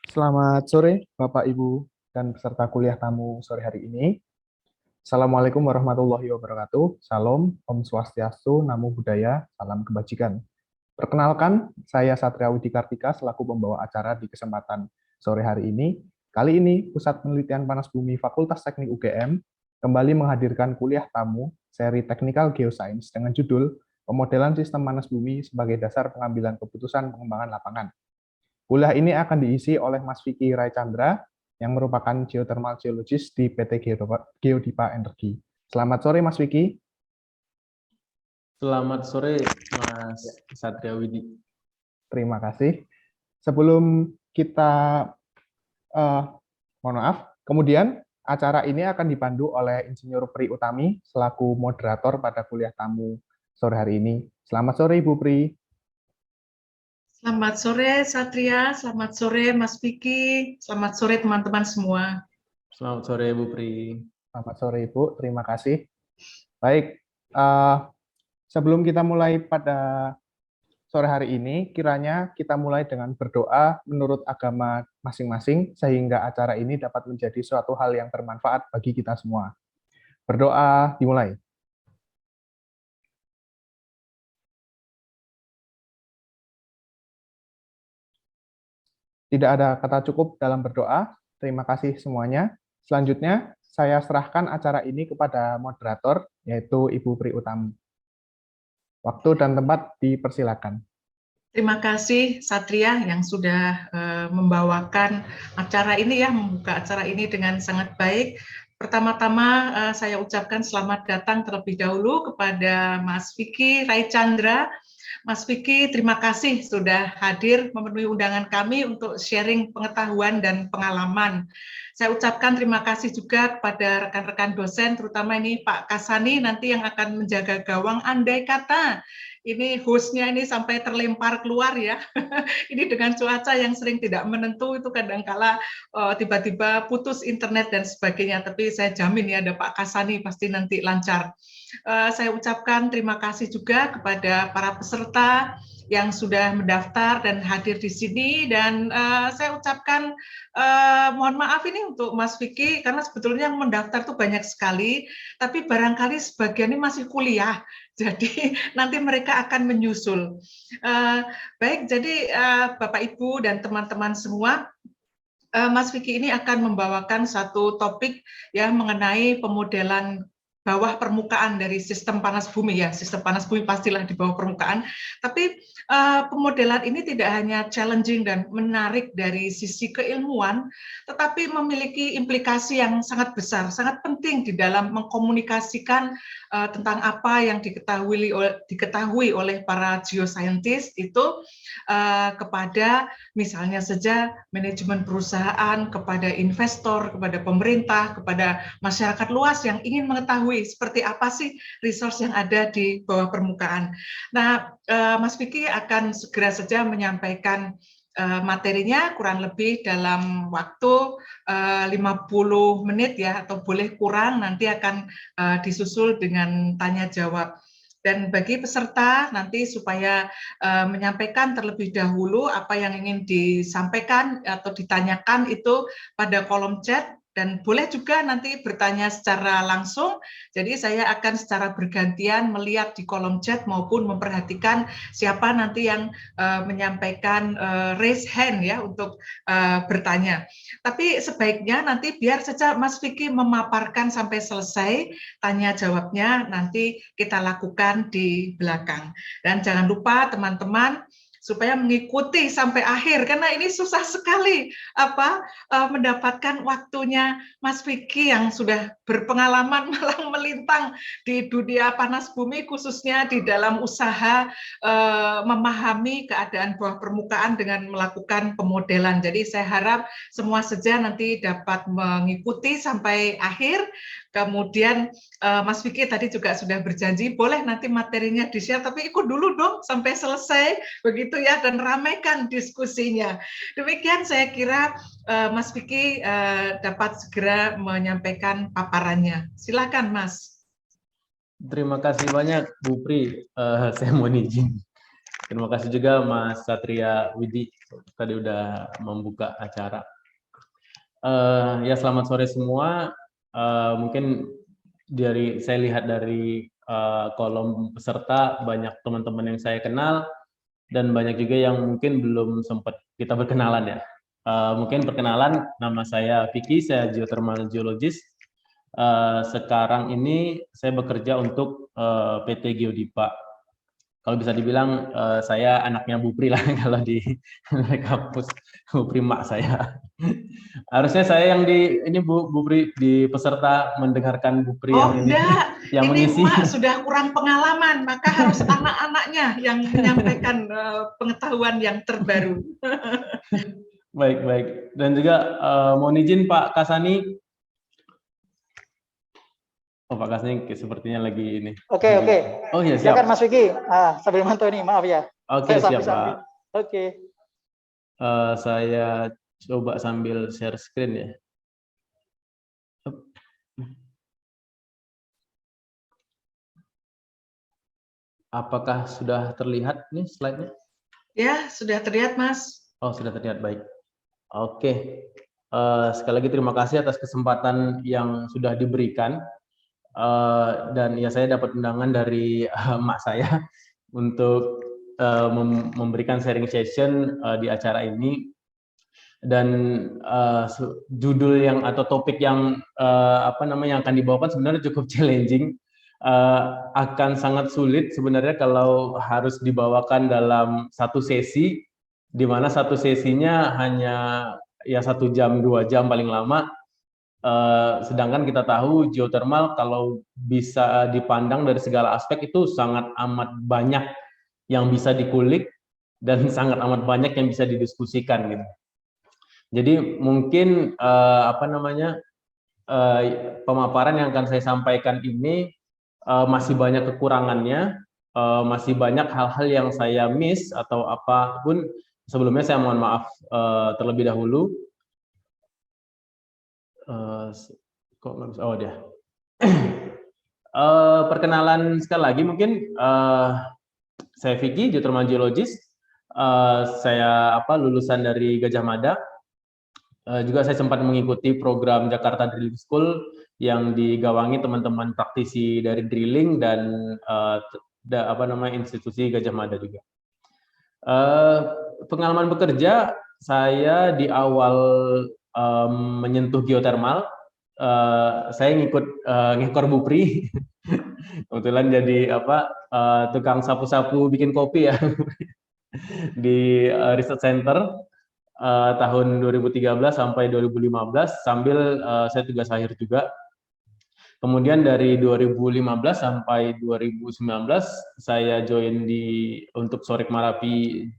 Selamat sore, Bapak, Ibu, dan peserta kuliah tamu sore hari ini. Assalamualaikum warahmatullahi wabarakatuh. Salam, Om Swastiastu, Namo Buddhaya, Salam Kebajikan. Perkenalkan, saya Satria Widi Kartika selaku pembawa acara di kesempatan sore hari ini. Kali ini, Pusat Penelitian Panas Bumi Fakultas Teknik UGM kembali menghadirkan kuliah tamu seri Technical Geoscience dengan judul Pemodelan Sistem Panas Bumi sebagai Dasar Pengambilan Keputusan Pengembangan Lapangan. Kuliah ini akan diisi oleh Mas Vicky Rai Chandra, yang merupakan geothermal geologis di PT Geodipa Energi. Selamat sore, Mas Vicky. Selamat sore, Mas Satria Widi. Terima kasih. Sebelum kita, mohon maaf, kemudian acara ini akan dipandu oleh Insinyur Pri Utami selaku moderator pada kuliah tamu sore hari ini. Selamat sore, Ibu Pri. Selamat sore Satria, selamat sore Mas Vicky, selamat sore teman-teman semua. Selamat sore Bu Pri. Selamat sore, Ibu. Terima kasih. Baik, sebelum kita mulai pada sore hari ini, kiranya kita mulai dengan berdoa menurut agama masing-masing, sehingga acara ini dapat menjadi suatu hal yang bermanfaat bagi kita semua. Berdoa dimulai. Tidak ada kata cukup dalam berdoa. Terima kasih semuanya. Selanjutnya, saya serahkan acara ini kepada moderator, yaitu Ibu Pri Utami. Waktu dan tempat dipersilakan. Terima kasih Satria yang sudah membawakan acara ini ya, membuka acara ini dengan sangat baik. Pertama-tama saya ucapkan selamat datang terlebih dahulu kepada Mas Vicky Rai Chandra. Mas Vicky, terima kasih sudah hadir memenuhi undangan kami untuk sharing pengetahuan dan pengalaman. Saya ucapkan terima kasih juga kepada rekan-rekan dosen, terutama ini Pak Kasani nanti yang akan menjaga gawang andai kata. Ini hostnya ini sampai terlempar keluar ya. Ini dengan cuaca yang sering tidak menentu itu kadangkala tiba-tiba putus internet dan sebagainya. Tapi saya jamin ya ada Pak Kasani pasti nanti lancar. Saya ucapkan terima kasih juga kepada para peserta yang sudah mendaftar dan hadir di sini, dan saya ucapkan mohon maaf ini untuk Mas Vicky karena sebetulnya yang mendaftar tuh banyak sekali, tapi barangkali sebagian ini masih kuliah, jadi nanti mereka akan menyusul. Baik, jadi Bapak Ibu dan teman-teman semua, Mas Vicky ini akan membawakan satu topik yang mengenai pemodelan bawah permukaan dari sistem panas bumi ya. Sistem panas bumi pastilah di bawah permukaan, tapi pemodelan ini tidak hanya challenging dan menarik dari sisi keilmuan, tetapi memiliki implikasi yang sangat besar, sangat penting di dalam mengkomunikasikan tentang apa yang diketahui oleh para geoscientist itu kepada misalnya saja manajemen perusahaan, kepada investor, kepada pemerintah, kepada masyarakat luas yang ingin mengetahui seperti apa sih resource yang ada di bawah permukaan. Nah, Mas Vicky akan segera saja menyampaikan materinya kurang lebih dalam waktu 50 menit ya, atau boleh kurang, nanti akan disusul dengan tanya jawab. Dan bagi peserta nanti supaya menyampaikan terlebih dahulu apa yang ingin disampaikan atau ditanyakan itu pada kolom chat, dan boleh juga nanti bertanya secara langsung. Jadi saya akan secara bergantian melihat di kolom chat maupun memperhatikan siapa nanti yang menyampaikan raise hand ya untuk bertanya. Tapi sebaiknya nanti biar saja Mas Vicky memaparkan sampai selesai, tanya jawabnya nanti kita lakukan di belakang. Dan jangan lupa teman-teman supaya mengikuti sampai akhir, karena ini susah sekali mendapatkan waktunya Mas Vicky yang sudah berpengalaman malang melintang di dunia panas bumi, khususnya di dalam usaha memahami keadaan bawah permukaan dengan melakukan pemodelan. Jadi saya harap semua saja nanti dapat mengikuti sampai akhir. Kemudian Mas Vicky tadi juga sudah berjanji boleh nanti materinya di-share, tapi ikut dulu dong sampai selesai, begitu ya, dan ramaikan diskusinya. Demikian saya kira Mas Vicky dapat segera menyampaikan paparannya. Silakan Mas. Terima kasih banyak Bu Pri. Saya mohon izin. Terima kasih juga Mas Satria Widi tadi udah membuka acara. Ya selamat sore semua. Mungkin saya lihat dari kolom peserta banyak teman-teman yang saya kenal dan banyak juga yang mungkin belum sempat kita berkenalan ya. Mungkin perkenalan, nama saya Vicky, saya geothermal geologist. Sekarang ini saya bekerja untuk PT Geodipa. Kalau bisa dibilang saya anaknya Bu Pri lah kalau di kampus, Bu Pri mak saya. Harusnya saya yang ini Bu Pri di peserta mendengarkan Bu Pri yang ini yang ini mengisi. Mak sudah kurang pengalaman, maka harus anak-anaknya yang menyampaikan pengetahuan yang terbaru. Baik. Dan juga mohon izin Pak Kasani. Oh, Pak Kasni sepertinya lagi ini. Oke. Oh iya, siap. Silakan Mas Vicky. Sambil mantau ini, maaf ya. Oke, siap Pak. Oke. Saya coba sambil share screen ya. Apakah sudah terlihat nih slide-nya? Ya, sudah terlihat Mas. Oh, sudah terlihat, baik. Oke. Sekali lagi terima kasih atas kesempatan yang sudah diberikan. Dan ya saya dapat undangan dari mak saya untuk memberikan sharing session di acara ini, dan judul yang atau topik yang yang akan dibawakan sebenarnya cukup challenging, akan sangat sulit sebenarnya kalau harus dibawakan dalam satu sesi, di mana satu sesinya hanya ya 1 jam 2 jam paling lama. Sedangkan kita tahu geothermal kalau bisa dipandang dari segala aspek itu sangat amat banyak yang bisa dikulik dan sangat amat banyak yang bisa didiskusikan gitu. Jadi mungkin pemaparan yang akan saya sampaikan ini masih banyak kekurangannya, masih banyak hal-hal yang saya miss atau apapun. Sebelumnya saya mohon maaf terlebih dahulu. Kok nggak bisa? Oh dia. Perkenalan sekali lagi mungkin, saya Vicky, geothermal geologist. Saya lulusan dari Gajah Mada. Juga saya sempat mengikuti program Jakarta Drilling School yang digawangi teman-teman praktisi dari drilling dan institusi Gajah Mada juga. Pengalaman bekerja saya di awal menyentuh geothermal, saya ngikut ngekor Bu Pri. Kebetulan jadi tukang sapu-sapu bikin kopi ya di Research Center tahun 2013 sampai 2015, sambil saya tugas akhir juga. Kemudian dari 2015 sampai 2019 saya join untuk Sorik Marapi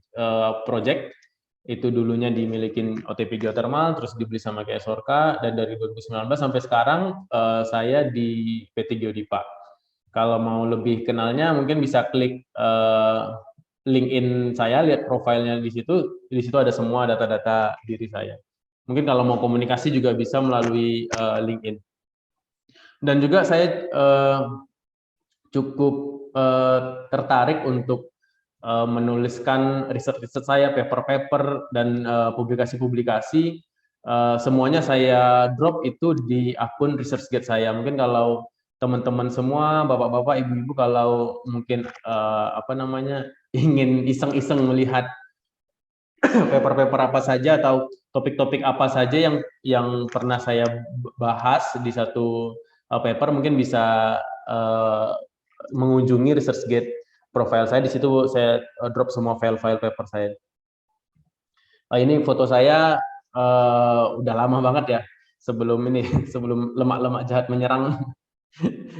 project. Itu dulunya dimiliki OTP Geothermal, terus dibeli sama GS Orka, dan dari 2019 sampai sekarang saya di PT Geodipa. Kalau mau lebih kenalnya mungkin bisa klik LinkedIn saya, lihat profilnya di situ ada semua data-data diri saya. Mungkin kalau mau komunikasi juga bisa melalui LinkedIn. Dan juga saya cukup tertarik untuk menuliskan riset saya, paper-paper, dan publikasi-publikasi. Semuanya saya drop itu di akun ResearchGate saya. Mungkin kalau teman-teman semua, bapak-bapak, ibu-ibu, kalau mungkin ingin iseng-iseng melihat paper-paper apa saja atau topik-topik apa saja yang pernah saya bahas di satu paper, mungkin bisa mengunjungi ResearchGate profile saya. Di situ saya drop semua file-file paper saya. Ini foto saya udah lama banget ya, sebelum lemak-lemak jahat menyerang.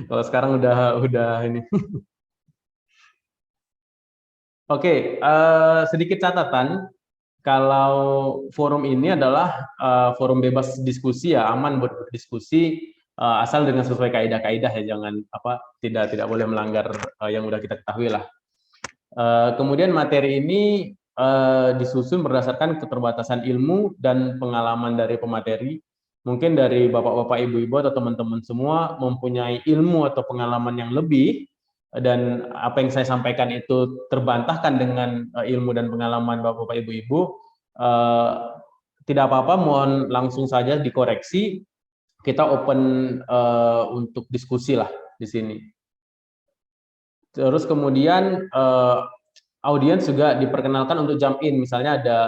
Kalau sekarang udah ini. Oke, sedikit catatan. Kalau forum ini adalah forum bebas diskusi ya, aman buat berdiskusi, asal dengan sesuai kaidah-kaidah ya, jangan tidak boleh melanggar yang udah kita ketahui lah. Kemudian materi ini disusun berdasarkan keterbatasan ilmu dan pengalaman dari pemateri. Mungkin dari bapak-bapak, ibu-ibu, atau teman-teman semua mempunyai ilmu atau pengalaman yang lebih dan apa yang saya sampaikan itu terbantahkan dengan ilmu dan pengalaman Bapak-Bapak Ibu-Ibu, tidak apa-apa, mohon langsung saja dikoreksi. Kita open untuk diskusi lah di sini. Terus kemudian audiens juga diperkenalkan untuk jump in. Misalnya ada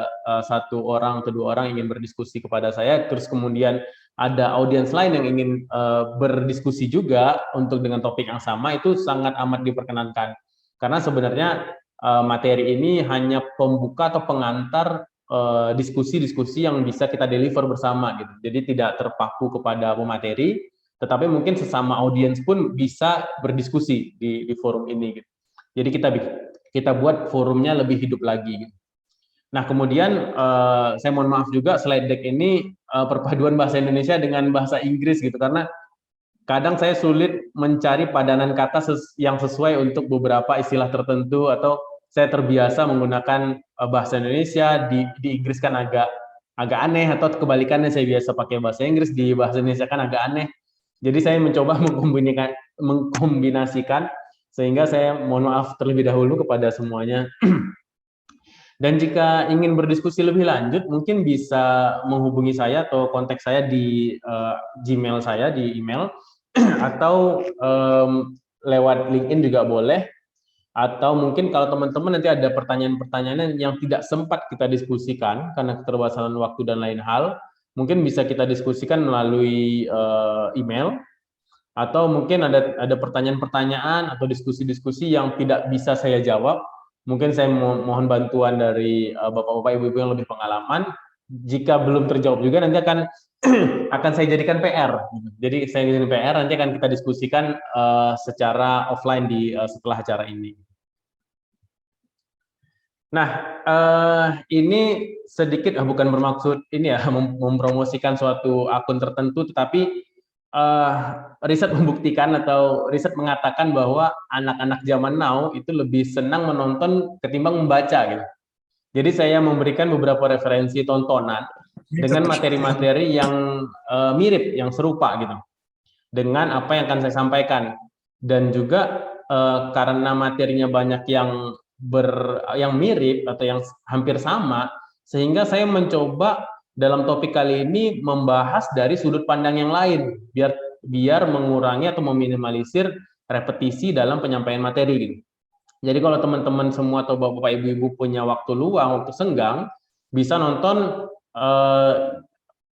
satu orang atau dua orang ingin berdiskusi kepada saya, terus kemudian ada audiens lain yang ingin berdiskusi juga untuk dengan topik yang sama, itu sangat amat diperkenankan. Karena sebenarnya materi ini hanya pembuka atau pengantar diskusi-diskusi yang bisa kita deliver bersama gitu. Jadi tidak terpaku kepada pemateri, tetapi mungkin sesama audiens pun bisa berdiskusi di forum ini gitu. Jadi kita buat forumnya lebih hidup lagi gitu. Nah, kemudian saya mohon maaf juga slide deck ini perpaduan bahasa Indonesia dengan bahasa Inggris gitu, karena kadang saya sulit mencari padanan kata yang sesuai untuk beberapa istilah tertentu, atau saya terbiasa menggunakan bahasa Indonesia di Inggris kan agak aneh, atau kebalikannya saya biasa pakai bahasa Inggris di bahasa Indonesia kan agak aneh. Jadi saya mencoba mengkombinasikan, sehingga saya mohon maaf terlebih dahulu kepada semuanya. Dan jika ingin berdiskusi lebih lanjut, mungkin bisa menghubungi saya atau kontak saya di Gmail saya, di email, atau lewat LinkedIn juga boleh. Atau mungkin kalau teman-teman nanti ada pertanyaan-pertanyaan yang tidak sempat kita diskusikan karena keterbatasan waktu dan lain hal, mungkin bisa kita diskusikan melalui email. Atau mungkin ada pertanyaan-pertanyaan atau diskusi-diskusi yang tidak bisa saya jawab, mungkin saya mohon bantuan dari Bapak-Bapak, Ibu-Ibu yang lebih pengalaman. Jika belum terjawab juga, nanti akan saya jadikan PR. Jadi saya jadikan PR, nanti akan kita diskusikan secara offline setelah acara ini. Nah, ini sedikit bukan bermaksud ini ya mempromosikan suatu akun tertentu, tetapi riset membuktikan atau riset mengatakan bahwa anak-anak zaman now itu lebih senang menonton ketimbang membaca gitu. Jadi saya memberikan beberapa referensi tontonan dengan materi-materi yang mirip, yang serupa gitu, dengan apa yang akan saya sampaikan. Dan juga karena materinya banyak yang mirip atau yang hampir sama, sehingga saya mencoba dalam topik kali ini membahas dari sudut pandang yang lain, biar mengurangi atau meminimalisir repetisi dalam penyampaian materi gitu. Jadi kalau teman-teman semua atau Bapak Ibu-Ibu punya waktu luang, waktu senggang, bisa nonton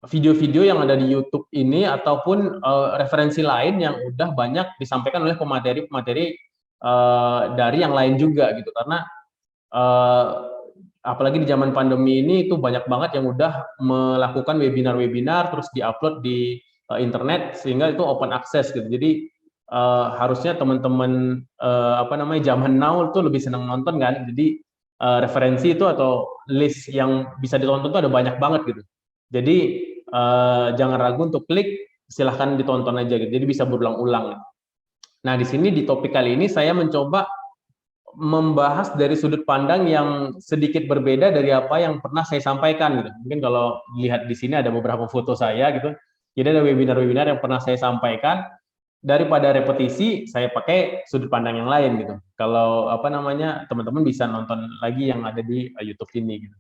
video-video yang ada di YouTube ini, ataupun referensi lain yang udah banyak disampaikan oleh pemateri-pemateri dari yang lain juga gitu. Karena apalagi di zaman pandemi ini itu banyak banget yang udah melakukan webinar-webinar terus diupload di internet, sehingga itu open access gitu. Jadi harusnya teman-teman zaman now itu lebih senang nonton kan. Jadi referensi itu atau list yang bisa ditonton itu ada banyak banget gitu. Jadi jangan ragu untuk klik, silahkan ditonton aja gitu. Jadi bisa berulang-ulang. Nah, di sini di topik kali ini saya mencoba membahas dari sudut pandang yang sedikit berbeda dari apa yang pernah saya sampaikan gitu. Mungkin kalau lihat di sini ada beberapa foto saya gitu. Jadi ada webinar-webinar yang pernah saya sampaikan, daripada repetisi saya pakai sudut pandang yang lain gitu. Kalau teman-teman bisa nonton lagi yang ada di YouTube ini gitu.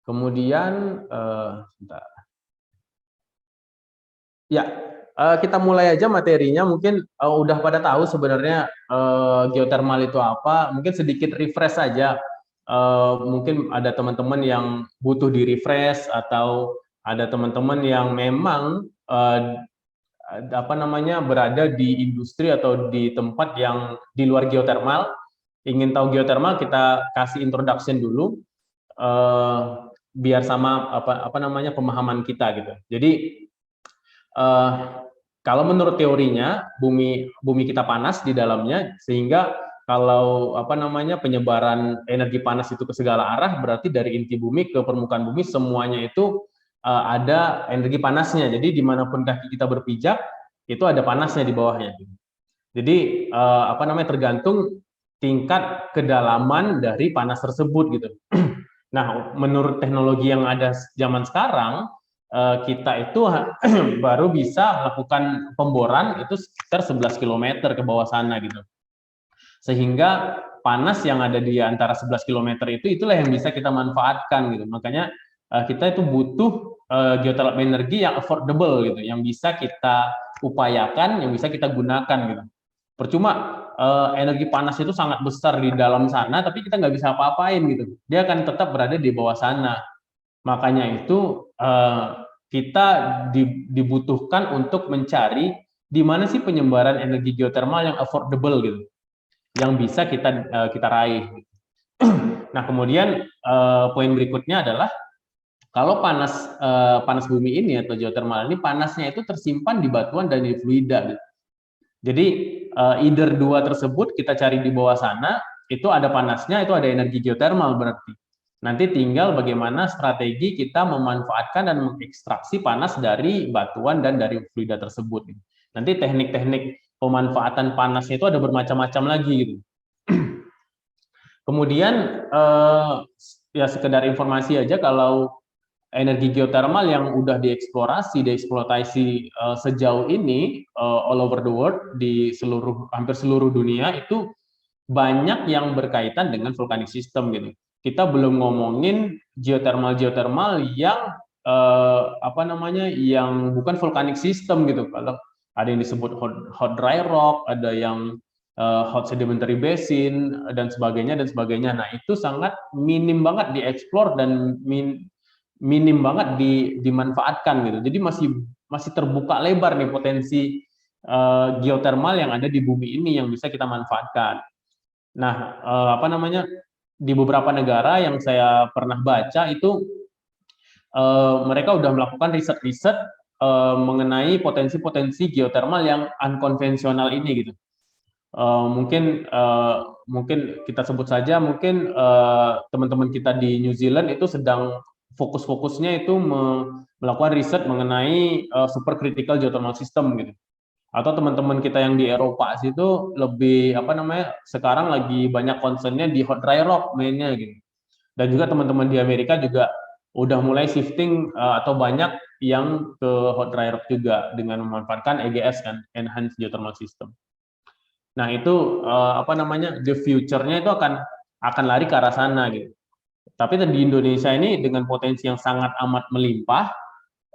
Kemudian ya, kita mulai aja materinya. Mungkin udah pada tahu sebenarnya geothermal itu apa. Mungkin sedikit refresh saja. Mungkin ada teman-teman yang butuh di refresh, atau ada teman-teman yang memang berada di industri atau di tempat yang di luar geothermal, ingin tahu geothermal, kita kasih introduction dulu biar sama pemahaman kita gitu. Jadi kalau menurut teorinya bumi kita panas di dalamnya, sehingga kalau penyebaran energi panas itu ke segala arah, berarti dari inti bumi ke permukaan bumi semuanya itu ada energi panasnya. Jadi dimanapun kaki kita berpijak itu ada panasnya di bawahnya. Jadi tergantung tingkat kedalaman dari panas tersebut gitu. Nah, menurut teknologi yang ada zaman sekarang, kita itu baru bisa melakukan pemboran itu sekitar 11 km ke bawah sana gitu. Sehingga panas yang ada di antara 11 km itulah yang bisa kita manfaatkan gitu. Makanya kita itu butuh geothermal energi yang affordable gitu, yang bisa kita upayakan, yang bisa kita gunakan gitu. Percuma energi panas itu sangat besar di dalam sana, tapi kita nggak bisa apa-apain gitu. Dia akan tetap berada di bawah sana. Makanya itu kita dibutuhkan untuk mencari di mana sih penyebaran energi geotermal yang affordable gitu, yang bisa kita raih. Nah, kemudian poin berikutnya adalah kalau panas bumi ini atau geotermal ini panasnya itu tersimpan di batuan dan di fluida gitu. Jadi either dua tersebut kita cari di bawah sana, itu ada panasnya, itu ada energi geotermal berarti. Nanti tinggal bagaimana strategi kita memanfaatkan dan mengekstraksi panas dari batuan dan dari fluida tersebut. Nanti teknik-teknik pemanfaatan panasnya itu ada bermacam-macam lagi gitu. Kemudian ya sekedar informasi aja, kalau energi geotermal yang udah dieksploitasi sejauh ini all over the world, di hampir seluruh dunia, itu banyak yang berkaitan dengan volcanic system gitu. Kita belum ngomongin geotermal yang yang bukan volcanic system gitu. Kalau ada yang disebut hot dry rock, ada yang hot sedimentary basin dan sebagainya. Nah, itu sangat minim banget dieksplor dan minim banget dimanfaatkan gitu. Jadi masih terbuka lebar nih potensi geotermal yang ada di bumi ini yang bisa kita manfaatkan. Nah, di beberapa negara yang saya pernah baca itu mereka udah melakukan riset-riset mengenai potensi-potensi geotermal yang unkonvensional ini gitu. Mungkin kita sebut saja, mungkin teman-teman kita di New Zealand itu sedang fokus-fokusnya itu melakukan riset mengenai supercritical geothermal system gitu. Atau teman-teman kita yang di Eropa situ lebih sekarang lagi banyak concernnya di hot dry rock mainnya gitu. Dan juga teman-teman di Amerika juga udah mulai shifting atau banyak yang ke hot dry rock juga dengan memanfaatkan EGS kan, enhanced geothermal system. Nah, itu the future-nya itu akan lari ke arah sana gitu. Tapi di Indonesia ini dengan potensi yang sangat amat melimpah,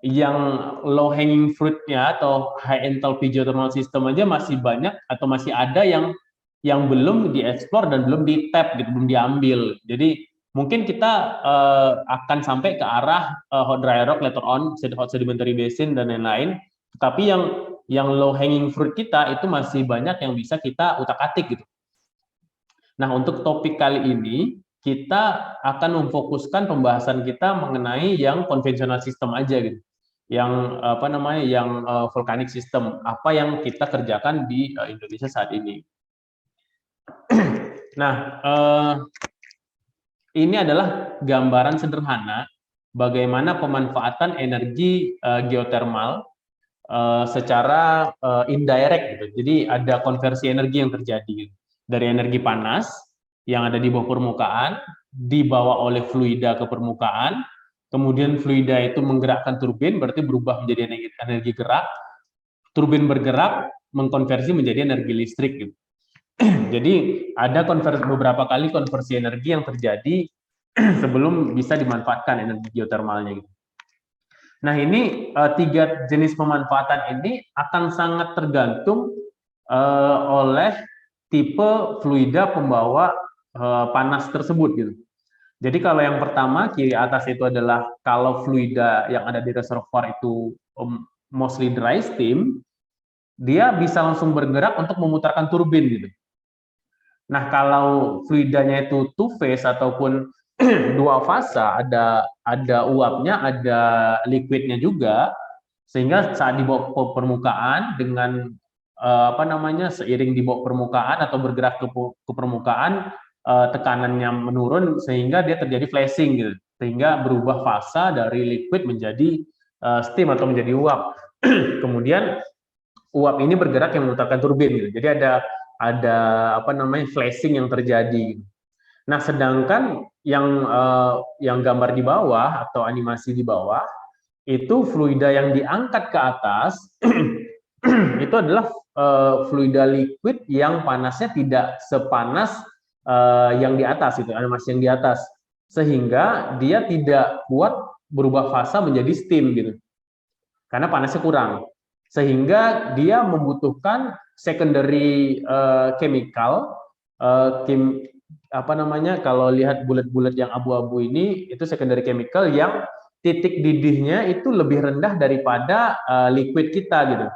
yang low hanging fruit-nya atau high enthalpy geothermal system aja masih banyak atau masih ada yang belum dieksplor dan belum di-tap gitu, belum diambil. Jadi mungkin kita akan sampai ke arah hot dry rock later on, hot sedimentary basin dan lain-lain. Tapi yang low hanging fruit kita itu masih banyak yang bisa kita utak-atik gitu. Nah, untuk topik kali ini kita akan memfokuskan pembahasan kita mengenai yang konvensional system aja gitu, yang volcanic system, apa yang kita kerjakan di Indonesia saat ini. Nah, ini adalah gambaran sederhana bagaimana pemanfaatan energi geotermal secara indirect gitu. Jadi ada konversi energi yang terjadi dari energi panas yang ada di bawah permukaan, dibawa oleh fluida ke permukaan, kemudian fluida itu menggerakkan turbin, berarti berubah menjadi energi gerak, turbin bergerak, mengkonversi menjadi energi listrik gitu. Jadi ada beberapa kali konversi energi yang terjadi sebelum bisa dimanfaatkan energi geotermalnya gitu. Nah, ini 3 jenis pemanfaatan ini akan sangat tergantung oleh tipe fluida pembawa panas tersebut gitu. Jadi kalau yang pertama kiri atas itu adalah kalau fluida yang ada di reservoir itu mostly dry steam, dia bisa langsung bergerak untuk memutarkan turbin gitu. Nah, kalau fluidanya itu two phase ataupun dua fasa, ada uapnya, ada liquidnya juga, sehingga saat dibawa ke permukaan dengan seiring dibawa permukaan atau bergerak ke permukaan, tekanannya menurun sehingga dia terjadi flashing gitu, sehingga berubah fasa dari liquid menjadi steam atau menjadi uap. Kemudian uap ini bergerak yang memutarkan turbin gitu. Jadi ada flashing yang terjadi. Nah, sedangkan yang gambar di bawah atau animasi di bawah itu fluida yang diangkat ke atas itu adalah fluida liquid yang panasnya tidak sepanas yang di atas, itu animasi yang di atas, sehingga dia tidak kuat berubah fasa menjadi steam gitu, karena panasnya kurang, sehingga dia membutuhkan secondary chemical, apa namanya, kalau lihat bulat-bulat yang abu-abu ini itu secondary chemical yang titik didihnya itu lebih rendah daripada liquid kita gitu.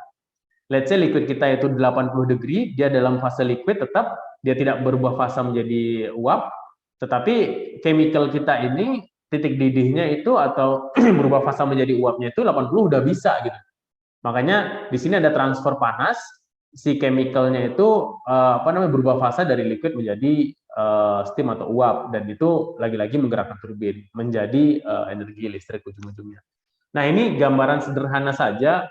Let's say liquid kita itu 80 degree, dia dalam fase liquid tetap dia tidak berubah fasa menjadi uap, tetapi chemical kita ini titik didihnya itu atau berubah fasa menjadi uapnya itu 80 udah bisa gitu. Makanya di sini ada transfer panas, si chemicalnya itu berubah fasa dari liquid menjadi steam atau uap, dan itu lagi-lagi menggerakkan turbin menjadi energi listrik ujung-ujungnya. Nah, ini gambaran sederhana saja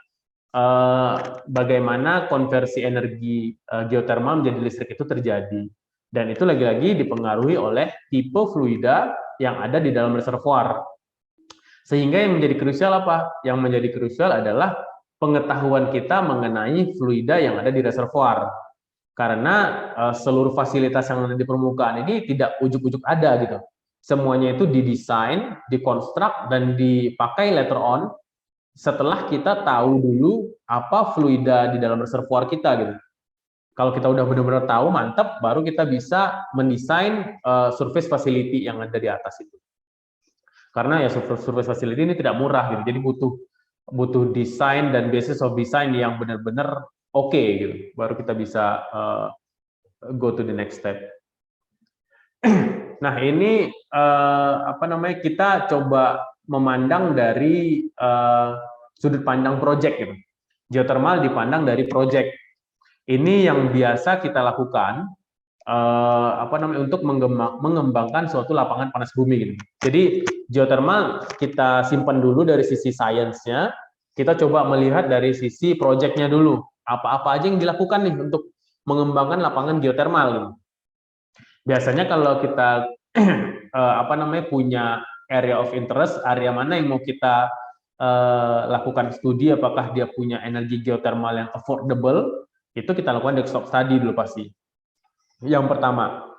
bagaimana konversi energi geotermal menjadi listrik itu terjadi, dan itu lagi-lagi dipengaruhi oleh tipe fluida yang ada di dalam reservoir. Sehingga yang menjadi krusial apa? Yang menjadi krusial adalah pengetahuan kita mengenai fluida yang ada di reservoir, karena seluruh fasilitas yang ada di permukaan ini tidak ujuk-ujuk ada gitu. Semuanya itu didesain, dikonstruk, dan dipakai later on setelah kita tahu dulu apa fluida di dalam reservoir kita gitu. Kalau kita udah benar-benar tahu, mantap, baru kita bisa mendesain surface facility yang ada di atas itu. Karena ya surface facility ini tidak murah gitu, jadi butuh desain dan basis of design yang benar-benar oke gitu, baru kita bisa go to the next step. Nah, ini kita coba memandang dari sudut pandang project gitu. Geothermal dipandang dari project. Ini yang biasa kita lakukan untuk mengembangkan suatu lapangan panas bumi gitu. Jadi geothermal kita simpan dulu dari sisi sainsnya, kita coba melihat dari sisi projectnya dulu. Apa-apa aja yang dilakukan nih untuk mengembangkan lapangan geothermal gitu. Biasanya kalau kita punya area of interest, area mana yang mau kita lakukan studi, apakah dia punya energi geothermal yang affordable, itu kita lakukan desktop study dulu pasti. Yang pertama,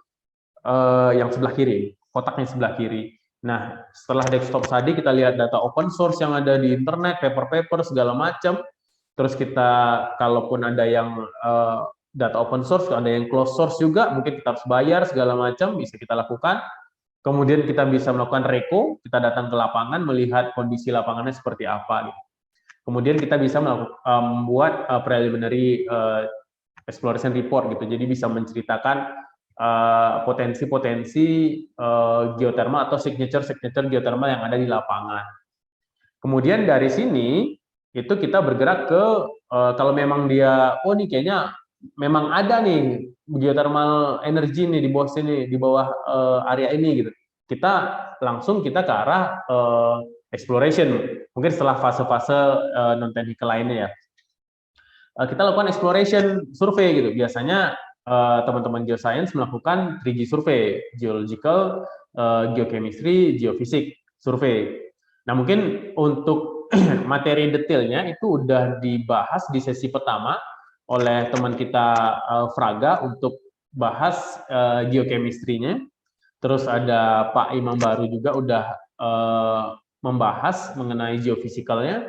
yang sebelah kiri, kotaknya sebelah kiri. Nah, setelah desktop study kita lihat data open source yang ada di internet, paper-paper segala macam. Terus kita, kalaupun ada yang data open source, ada yang closed source juga, mungkin kita harus bayar segala macam, bisa kita lakukan. Kemudian kita bisa melakukan reko, kita datang ke lapangan, melihat kondisi lapangannya seperti apa. Gitu. Kemudian kita bisa membuat preliminary exploration report, gitu. Jadi bisa menceritakan potensi-potensi geothermal atau signature geothermal yang ada di lapangan. Kemudian dari sini, itu kita bergerak ke, kalau memang dia, oh nih kayaknya memang ada nih geothermal energi nih di bawah sini, di bawah area ini gitu. Kita langsung ke arah exploration. Mungkin setelah fase-fase non technical lainnya ya. Kita lakukan exploration survei gitu. Biasanya teman-teman geoscience melakukan 3G survei, geological, geochemistry, geofisik survei. Nah, mungkin untuk materi detailnya itu udah dibahas di sesi pertama oleh teman kita Fraga untuk bahas geochemistry-nya. Terus ada Pak Imam Baru juga udah membahas mengenai geofisikalnya.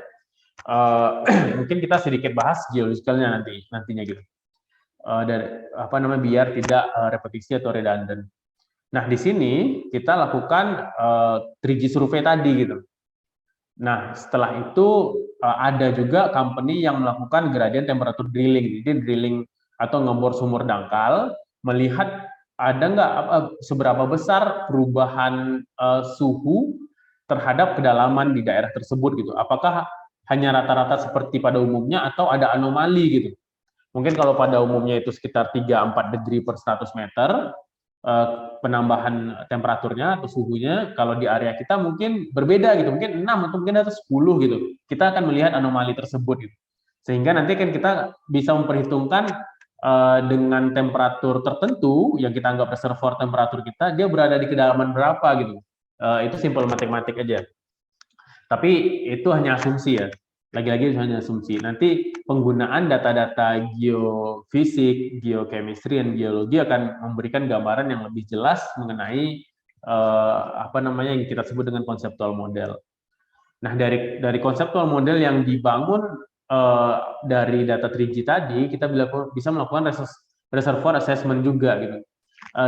Mungkin kita sedikit bahas geologicalnya nantinya gitu. Biar tidak repetisi atau redundant. Nah, di sini kita lakukan 3G survei tadi gitu. Nah, setelah itu ada juga company yang melakukan gradient temperature drilling. Jadi drilling atau ngebor sumur dangkal, melihat ada nggak seberapa besar perubahan suhu terhadap kedalaman di daerah tersebut gitu. Apakah hanya rata-rata seperti pada umumnya atau ada anomali gitu. Mungkin kalau pada umumnya itu sekitar 3-4 degree per 100 meter, penambahan temperaturnya atau suhunya, kalau di area kita mungkin berbeda gitu, mungkin 6 atau mungkin atas 10 gitu. Kita akan melihat anomali tersebut gitu. Sehingga nanti kan kita bisa memperhitungkan dengan temperatur tertentu yang kita anggap reservoir temperatur kita, dia berada di kedalaman berapa gitu. Itu simple matematik aja. Tapi itu hanya asumsi ya. Lagi-lagi hanya asumsi. Nanti penggunaan data-data geofisik, geochemistry, dan geologi akan memberikan gambaran yang lebih jelas mengenai apa namanya yang kita sebut dengan conceptual model. Nah, dari conceptual model yang dibangun dari data 3G tadi, kita bisa melakukan reservoir assessment juga gitu.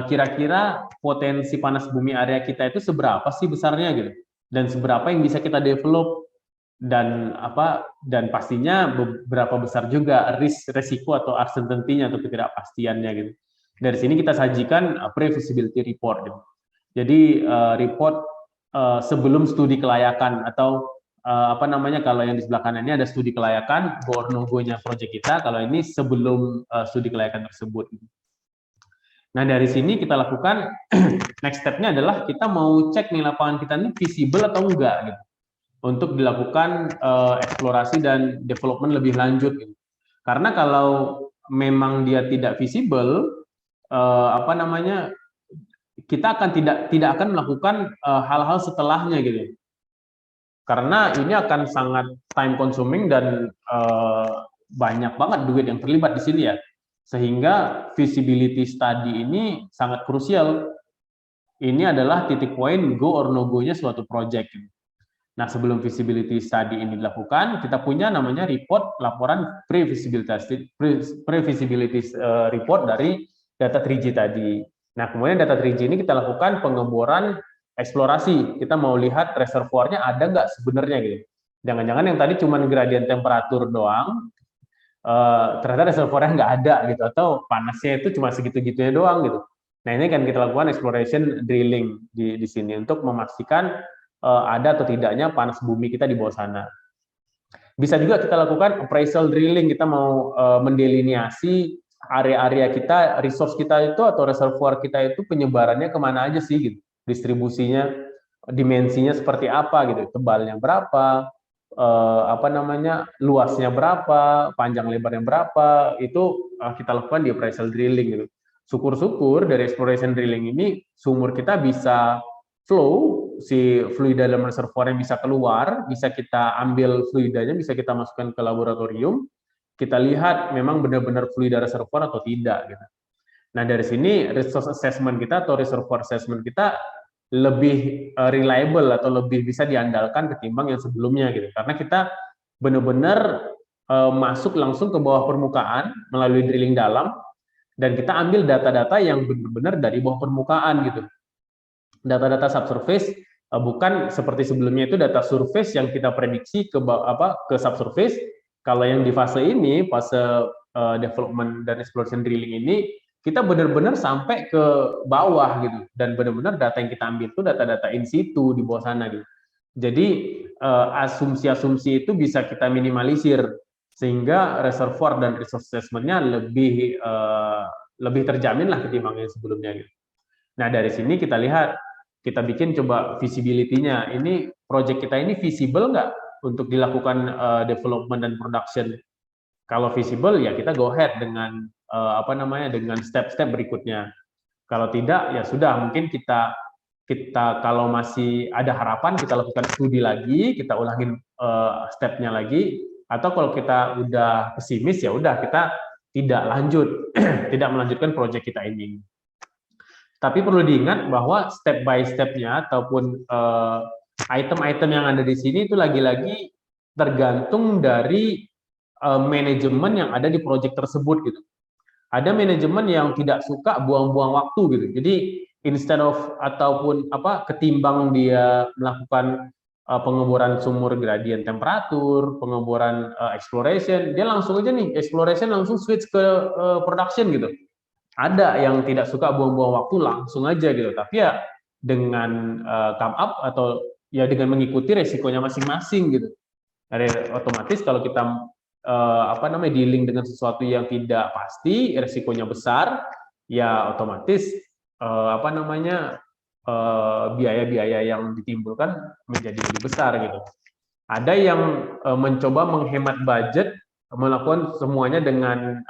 Kira-kira potensi panas bumi area kita itu seberapa sih besarnya gitu, dan seberapa yang bisa kita develop, dan pastinya beberapa besar juga resiko atau uncertainty-nya atau ketidakpastiannya gitu. Dari sini kita sajikan pre-feasibility report gitu. Jadi report sebelum studi kelayakan atau apa namanya, kalau yang di sebelah kanan ini ada studi kelayakan go or no go-nya proyek kita, kalau ini sebelum studi kelayakan tersebut. Nah, dari sini kita lakukan next step-nya adalah kita mau cek nih lapangan kita ini visible atau enggak gitu, untuk dilakukan eksplorasi dan development lebih lanjut gitu. Karena kalau memang dia tidak visible, apa namanya, kita akan tidak akan melakukan hal-hal setelahnya gitu. Karena ini akan sangat time consuming dan banyak banget duit yang terlibat di sini ya. Sehingga feasibility study ini sangat krusial. Ini adalah titik poin go or no go-nya suatu project. Nah, sebelum feasibility study ini dilakukan, kita punya namanya report, laporan pre-feasibility report dari data 3G tadi. Nah, kemudian data 3G ini kita lakukan pengeboran eksplorasi. Kita mau lihat reservoirnya ada nggak sebenarnya gitu. Jangan-jangan yang tadi cuma gradien temperatur doang, ternyata reservoirnya nggak ada gitu, atau panasnya itu cuma segitu-gitunya doang gitu. Nah, ini kan kita lakukan exploration drilling di sini untuk memastikan ada atau tidaknya panas bumi kita di bawah sana. Bisa juga kita lakukan appraisal drilling, kita mau mendeliniasi area-area kita, resource kita itu atau reservoir kita itu penyebarannya kemana aja sih gitu, distribusinya, dimensinya seperti apa gitu, tebalnya berapa, apa namanya, luasnya berapa, panjang lebarnya berapa, itu kita lakukan di appraisal drilling gitu. Syukur-syukur dari exploration drilling ini sumur kita bisa flow, si fluida dalam reservoir yang bisa keluar, bisa kita ambil fluidanya, bisa kita masukkan ke laboratorium, kita lihat memang benar-benar fluida reservoir atau tidak gitu. Nah, dari sini resource assessment kita atau reservoir assessment kita lebih reliable atau lebih bisa diandalkan ketimbang yang sebelumnya gitu. Karena kita benar-benar masuk langsung ke bawah permukaan melalui drilling dalam, dan kita ambil data-data yang benar-benar dari bawah permukaan gitu. Data-data subsurface, bukan seperti sebelumnya itu data surface yang kita prediksi ke subsurface. Kalau yang di fase ini, fase development dan exploration drilling ini, kita benar-benar sampai ke bawah gitu, dan benar-benar data yang kita ambil itu data-data in situ di bawah sana gitu. Jadi asumsi-asumsi itu bisa kita minimalisir sehingga reservoir dan resource assessment-nya lebih terjamin lah ketimbang yang sebelumnya gitu. Nah, dari sini kita lihat, kita bikin coba visibility-nya. Ini project kita ini visible nggak untuk dilakukan development dan production? Kalau visible ya kita go ahead dengan dengan step-step berikutnya. Kalau tidak ya sudah, mungkin kita kalau masih ada harapan kita lakukan studi lagi, kita ulangin step-nya lagi, atau kalau kita udah pesimis ya udah kita tidak lanjut, tidak melanjutkan project kita ini. Tapi perlu diingat bahwa step by step-nya ataupun item-item yang ada di sini itu lagi-lagi tergantung dari manajemen yang ada di proyek tersebut gitu. Ada manajemen yang tidak suka buang-buang waktu gitu. Jadi instead of ataupun ketimbang dia melakukan pengeboran sumur gradien temperatur, pengeboran exploration, dia langsung aja nih exploration langsung switch ke production gitu. Ada yang tidak suka buang-buang waktu langsung aja gitu. Tapi ya dengan come up atau ya dengan mengikuti resikonya masing-masing gitu. Jadi otomatis kalau kita dealing dengan sesuatu yang tidak pasti, resikonya besar, ya otomatis biaya-biaya yang ditimbulkan menjadi lebih besar gitu. Ada yang mencoba menghemat budget, melakukan semuanya dengan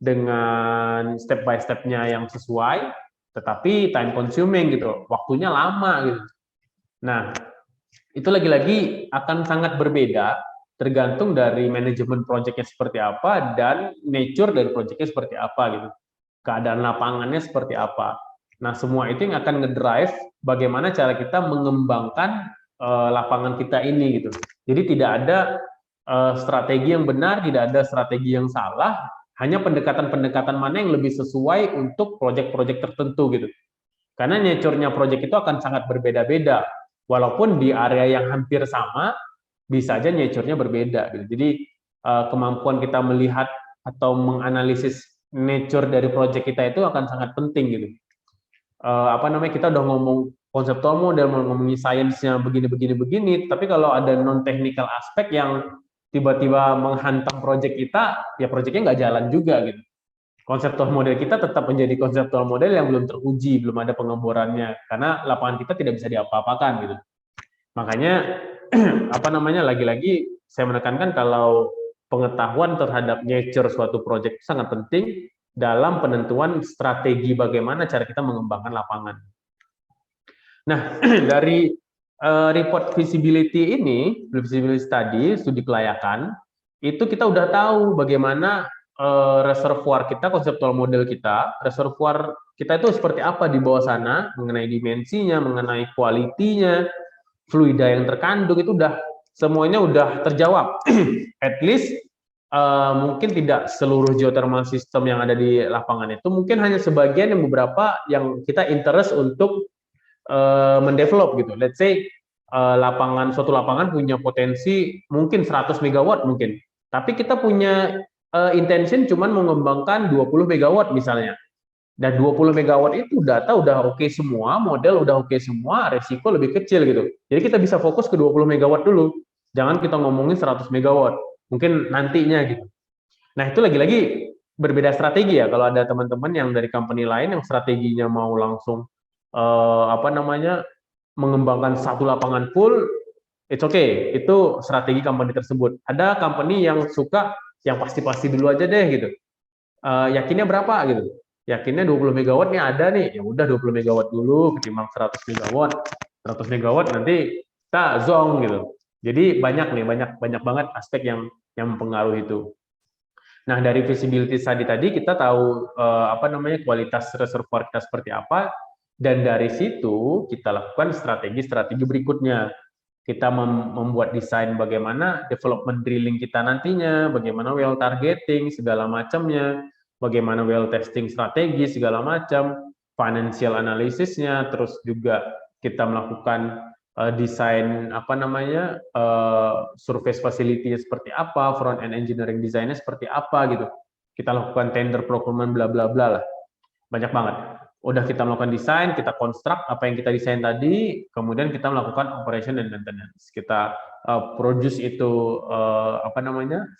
dengan step by step-nya yang sesuai, tetapi time consuming gitu, waktunya lama gitu. Nah, itu lagi-lagi akan sangat berbeda tergantung dari manajemen proyeknya seperti apa dan nature dari proyeknya seperti apa gitu. Keadaan lapangannya seperti apa. Nah, semua itu yang akan ngedrive bagaimana cara kita mengembangkan lapangan kita ini gitu. Jadi tidak ada strategi yang benar, tidak ada strategi yang salah, hanya pendekatan-pendekatan mana yang lebih sesuai untuk proyek-proyek tertentu gitu. Karena nature-nya proyek itu akan sangat berbeda-beda. Walaupun di area yang hampir sama, bisa aja nature-nya berbeda gitu. Jadi kemampuan kita melihat atau menganalisis nature dari proyek kita itu akan sangat penting gitu. Kita udah ngomong konseptual model, ngomongin sainsnya begini, tapi kalau ada non technical aspek yang tiba-tiba menghantam proyek kita, ya proyeknya nggak jalan juga gitu. Konseptual model kita tetap menjadi konseptual model yang belum teruji, belum ada pengeborannya, karena lapangan kita tidak bisa diapa-apakan gitu. Makanya lagi-lagi saya menekankan kalau pengetahuan terhadap nature suatu proyek sangat penting dalam penentuan strategi bagaimana cara kita mengembangkan lapangan. Nah, dari report visibility ini, visibility study, studi kelayakan, itu kita udah tahu bagaimana reservoir kita, konseptual model kita, reservoir kita itu seperti apa di bawah sana, mengenai dimensinya, mengenai kualitinya, fluida yang terkandung, itu semuanya udah terjawab. At least mungkin tidak seluruh geothermal system yang ada di lapangan itu, mungkin hanya sebagian yang beberapa yang kita interest untuk mendevelop gitu. Let's say suatu lapangan punya potensi mungkin 100 megawatt mungkin, tapi kita punya intention cuman mengembangkan 20 megawatt misalnya. Dan 20 megawatt itu data udah oke semua, model udah oke semua, resiko lebih kecil gitu. Jadi kita bisa fokus ke 20 megawatt dulu. Jangan kita ngomongin 100 megawatt. Mungkin nantinya gitu. Nah, itu lagi-lagi berbeda strategi ya. Kalau ada teman-teman yang dari company lain yang strateginya mau langsung mengembangkan satu lapangan full, it's okay. Itu strategi company tersebut. Ada company yang suka yang pasti-pasti dulu aja deh gitu. Yakinnya berapa gitu. Yakinnya 20 megawatt nih ada nih, ya udah 20 megawatt dulu ketimbang 100 megawatt. 100 megawatt nanti kita zong gitu. Jadi banyak banget aspek yang mempengaruhi itu. Nah, dari visibility study tadi kita tahu kualitas reservoir kita seperti apa, dan dari situ kita lakukan strategi-strategi berikutnya. Kita membuat desain bagaimana development drilling kita nantinya, bagaimana well targeting segala macamnya, bagaimana well testing strategi segala macam, financial analysisnya, terus juga kita melakukan desain surface facility seperti apa, front end engineering desainnya seperti apa gitu. Kita lakukan tender procurement bla bla bla lah. Banyak banget. Udah kita melakukan desain, kita construct apa yang kita desain tadi, kemudian kita melakukan operation dan maintenance. Kita produce itu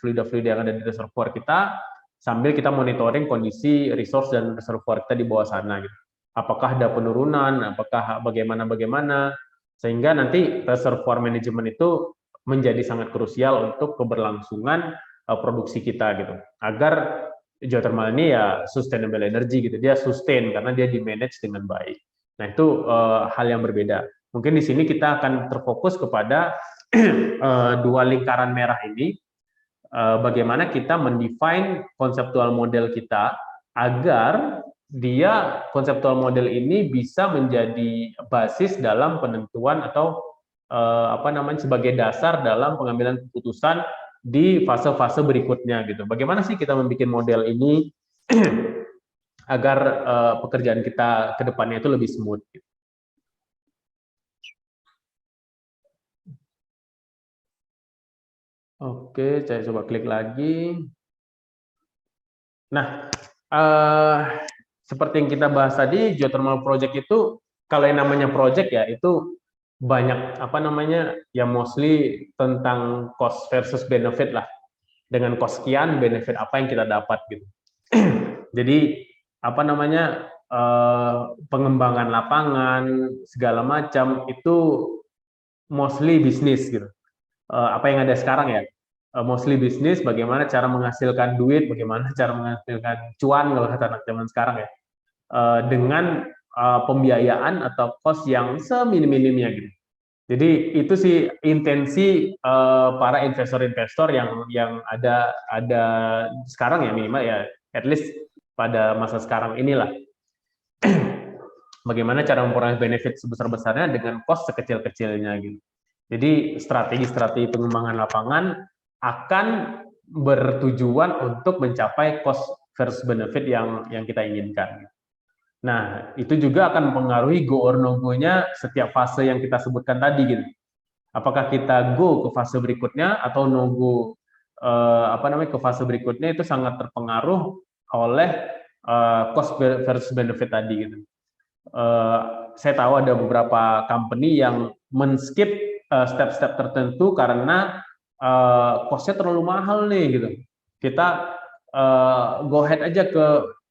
fluida-fluida yang ada di reservoir kita, sambil kita monitoring kondisi resource dan reservoir kita di bawah sana gitu. Apakah ada penurunan, apakah bagaimana, sehingga nanti reservoir management itu menjadi sangat krusial untuk keberlangsungan produksi kita gitu. Agar geothermal ini ya sustainable energy gitu, dia sustain karena dia di manage dengan baik. Nah, itu hal yang berbeda. Mungkin di sini kita akan terfokus kepada dua lingkaran merah ini, bagaimana kita mendefine konseptual model kita agar dia konseptual model ini bisa menjadi basis dalam penentuan atau sebagai dasar dalam pengambilan keputusan di fase-fase berikutnya gitu. Bagaimana sih kita membuat model ini agar pekerjaan kita ke depannya itu lebih smooth gitu. Oke, saya coba klik lagi. Nah, seperti yang kita bahas tadi, geothermal project itu kalau yang namanya project ya itu banyak ya mostly tentang cost versus benefit lah. Dengan cost sekian, benefit apa yang kita dapat gitu. Jadi pengembangan lapangan segala macam itu mostly bisnis gitu. Apa yang ada sekarang ya mostly bisnis, bagaimana cara menghasilkan duit, bagaimana cara menghasilkan cuan kalau kata anak zaman sekarang ya, dengan pembiayaan atau cost yang seminim-minimnya gitu. Jadi itu sih intensi para investor-investor yang ada sekarang ya, minimal ya, at least pada masa sekarang inilah. Bagaimana cara memperoleh benefit sebesar-besarnya dengan cost sekecil-kecilnya gitu. Jadi strategi-strategi pengembangan lapangan akan bertujuan untuk mencapai cost versus benefit yang kita inginkan. Nah, itu juga akan mempengaruhi go or no go-nya setiap fase yang kita sebutkan tadi gitu. Apakah kita go ke fase berikutnya atau no go ke fase berikutnya, itu sangat terpengaruh oleh cost versus benefit tadi gitu. Saya tahu ada beberapa company yang men-skip step-step tertentu karena cost-nya terlalu mahal nih gitu. Kita go ahead aja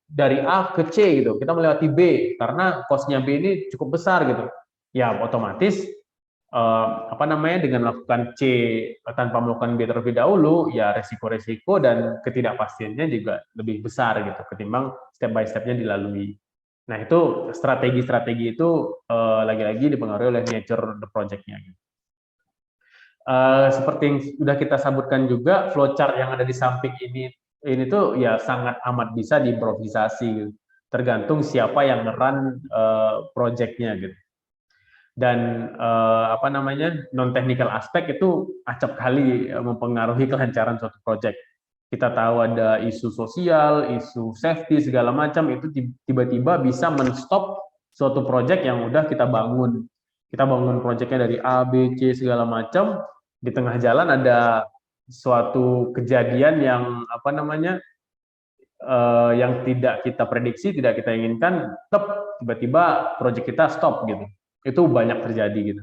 dari A ke C gitu, kita melewati B karena cost-nya B ini cukup besar gitu. Ya otomatis dengan melakukan C tanpa melakukan B terlebih dahulu, ya resiko-resiko dan ketidakpastiannya juga lebih besar gitu ketimbang step by step-nya dilalui. Nah, itu strategi-strategi itu lagi-lagi dipengaruhi oleh nature the project-nya. Seperti yang sudah kita sebutkan juga, flowchart yang ada di samping ini tuh ya sangat amat bisa diimprovisasi gitu. Tergantung siapa yang nge-run project-nya gitu. Dan non technical aspek itu acap kali mempengaruhi kelancaran suatu project. Kita tahu ada isu sosial, isu safety segala macam, itu tiba-tiba bisa men-stop suatu project yang udah kita bangun. Kita bangun projectnya dari A, B, C segala macam, di tengah jalan ada suatu kejadian yang yang tidak kita prediksi, tidak kita inginkan, tiba-tiba project kita stop gitu. Itu banyak terjadi gitu.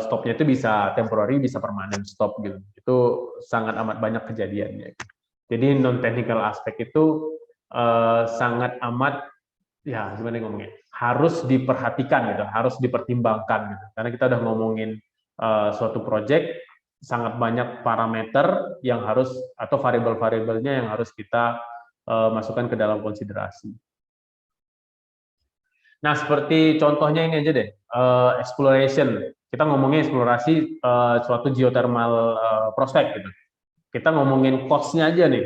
Stopnya itu bisa temporary, bisa permanen stop gitu. Itu sangat amat banyak kejadiannya. Jadi non technical aspek itu sangat amat ya gimana ngomongnya, harus diperhatikan gitu, harus dipertimbangkan gitu. Karena kita udah ngomongin suatu project, sangat banyak parameter yang harus atau variabel-variabelnya yang harus kita masukkan ke dalam konsiderasi. Nah, seperti contohnya ini aja deh, exploration. Kita ngomongin eksplorasi suatu geothermal prospek gitu. Kita ngomongin cost-nya aja nih.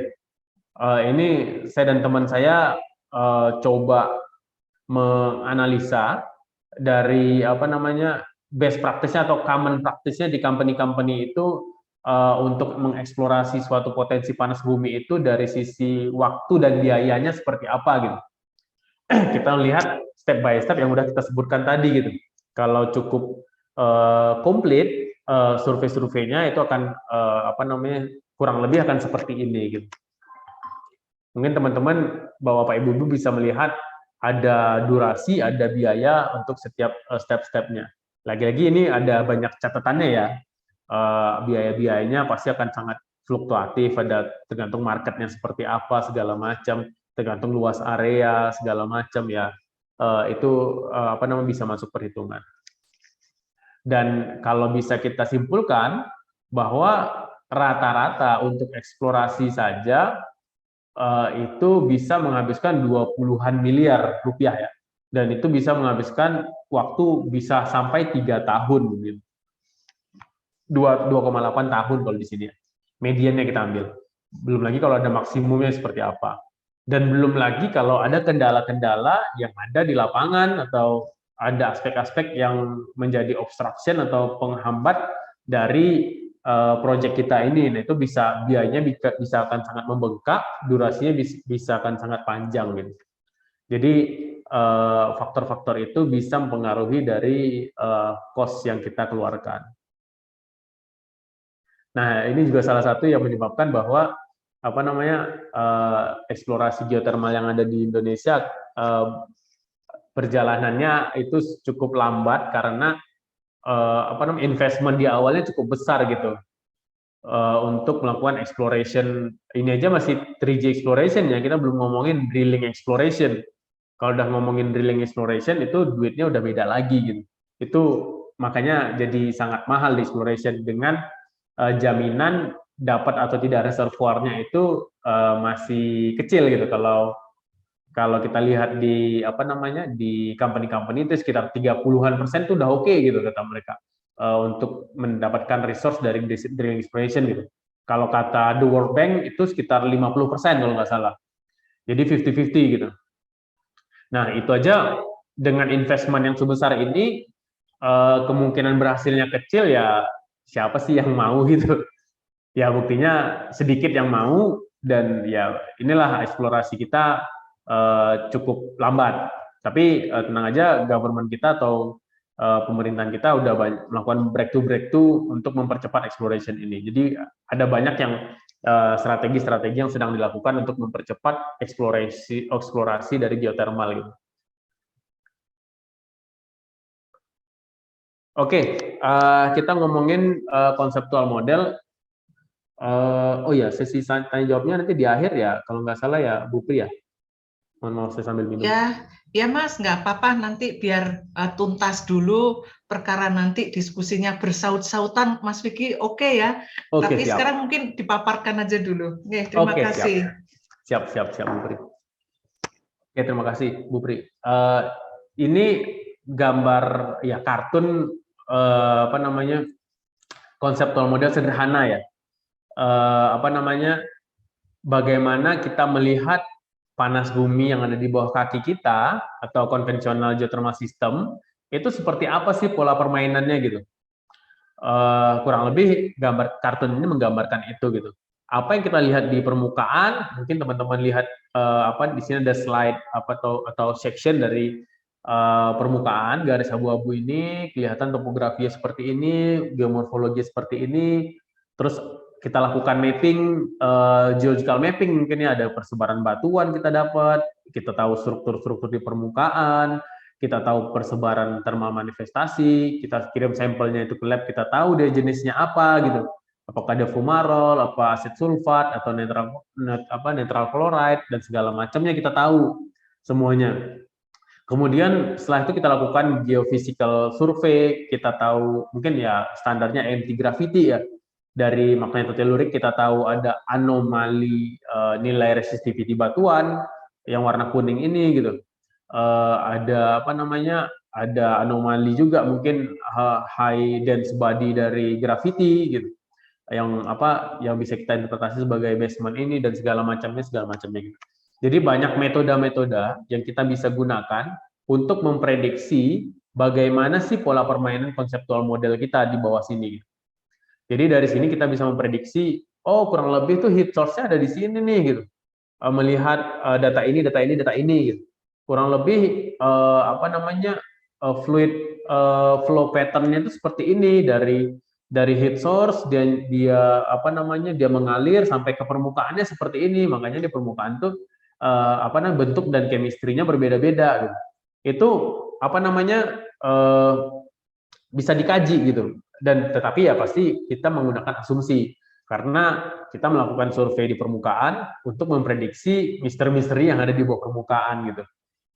Ini saya dan teman saya coba menganalisa dari best practice-nya atau common practice-nya di company-company itu untuk mengeksplorasi suatu potensi panas bumi itu dari sisi waktu dan biayanya seperti apa gitu. Kita lihat step by step yang udah kita sebutkan tadi gitu. Kalau cukup komplit survei-surveinya itu akan kurang lebih akan seperti ini gitu. Mungkin teman-teman Bapak Ibu bisa melihat ada durasi, ada biaya untuk setiap step-stepnya. Lagi-lagi ini ada banyak catatannya ya. Biaya-biayanya pasti akan sangat fluktuatif, ada tergantung marketnya seperti apa segala macam, tergantung luas area segala macam ya. Itu bisa masuk perhitungan. Dan kalau bisa kita simpulkan bahwa rata-rata untuk eksplorasi saja itu bisa menghabiskan 20-an miliar rupiah ya. Dan itu bisa menghabiskan waktu bisa sampai 3 tahun gitu. 2,8 tahun kalau di sini ya. Mediannya kita ambil. Belum lagi kalau ada maksimumnya seperti apa. Dan belum lagi kalau ada kendala-kendala yang ada di lapangan atau ada aspek-aspek yang menjadi obstruction atau penghambat dari proyek kita ini. Nah, itu biayanya bisa akan sangat membengkak, durasinya bisa akan sangat panjang gitu. Jadi faktor-faktor itu bisa mempengaruhi dari cost yang kita keluarkan. Nah, ini juga salah satu yang menyebabkan bahwa eksplorasi geotermal yang ada di Indonesia perjalanannya itu cukup lambat karena investment di awalnya cukup besar gitu untuk melakukan exploration. Ini aja masih 3G exploration ya, kita belum ngomongin drilling exploration. Kalau udah ngomongin drilling exploration itu duitnya udah beda lagi gitu. Itu makanya jadi sangat mahal di exploration dengan jaminan dapat atau tidak reservoirnya itu masih kecil gitu. Kalau kita lihat di di company-company itu sekitar 30-an% itu udah oke gitu kata mereka. untuk mendapatkan resource dari drilling exploration gitu. Kalau kata The World Bank itu sekitar 50% kalau nggak salah. Jadi 50-50 gitu. Nah, itu aja dengan investment yang sebesar ini, kemungkinan berhasilnya kecil ya siapa sih yang mau gitu. Ya buktinya sedikit yang mau dan ya inilah eksplorasi kita cukup lambat. Tapi tenang aja, government kita atau pemerintahan kita udah melakukan breakthrough untuk mempercepat exploration ini. Jadi ada banyak yang strategi-strategi yang sedang dilakukan untuk mempercepat eksplorasi dari geothermal gitu. Oke, kita ngomongin konseptual model. Oh ya, sesi tanya jawabnya nanti di akhir ya, kalau nggak salah ya, Bu Pri ya. Mohon maaf saya sambil minum. Ya Mas, nggak apa-apa, nanti biar tuntas dulu perkara, nanti diskusinya bersaut-sautan, Mas Vicky, oke ya. Tapi siap. sekarang mungkin dipaparkan aja dulu. Terima kasih. Siap Bu Pri. Oke, terima kasih Bu Pri. Ini gambar ya kartun konseptual model sederhana ya. Bagaimana kita melihat panas bumi yang ada di bawah kaki kita atau konvensional geothermal system itu seperti apa sih pola permainannya gitu. Kurang lebih gambar kartun ini menggambarkan itu gitu. Apa yang kita lihat di permukaan, mungkin teman-teman lihat di sini ada slide atau section dari permukaan garis abu-abu ini, kelihatan topografinya seperti ini, geomorfologi seperti ini, terus kita lakukan mapping, geological mapping, mungkin ya ada persebaran batuan kita dapat, kita tahu struktur-struktur di permukaan, kita tahu persebaran thermal manifestasi, kita kirim sampelnya itu ke lab, kita tahu dia jenisnya apa gitu, apakah ada fumarol, apa asid sulfat atau netral chloride dan segala macamnya kita tahu semuanya. Kemudian setelah itu kita lakukan geophysical survey, kita tahu mungkin ya standarnya empty gravity ya. Dari magnetotelurik kita tahu ada anomali nilai resistivity batuan yang warna kuning ini gitu. Ada ada anomali juga mungkin high dense body dari gravity gitu. Yang bisa kita interpretasi sebagai basement ini dan segala macamnya gitu. Jadi banyak metode-metode yang kita bisa gunakan untuk memprediksi bagaimana sih pola permainan konseptual model kita di bawah sini. Jadi dari sini kita bisa memprediksi, oh kurang lebih tuh heat source-nya ada di sini nih gitu. Melihat data ini gitu. Kurang lebih fluid flow pattern-nya itu seperti ini dari heat source dia mengalir sampai ke permukaannya seperti ini, makanya di permukaan tuh bentuk dan chemistry-nya berbeda-beda gitu. Itu bisa dikaji gitu. Dan tetapi ya pasti kita menggunakan asumsi karena kita melakukan survei di permukaan untuk memprediksi misteri-misteri yang ada di bawah permukaan gitu.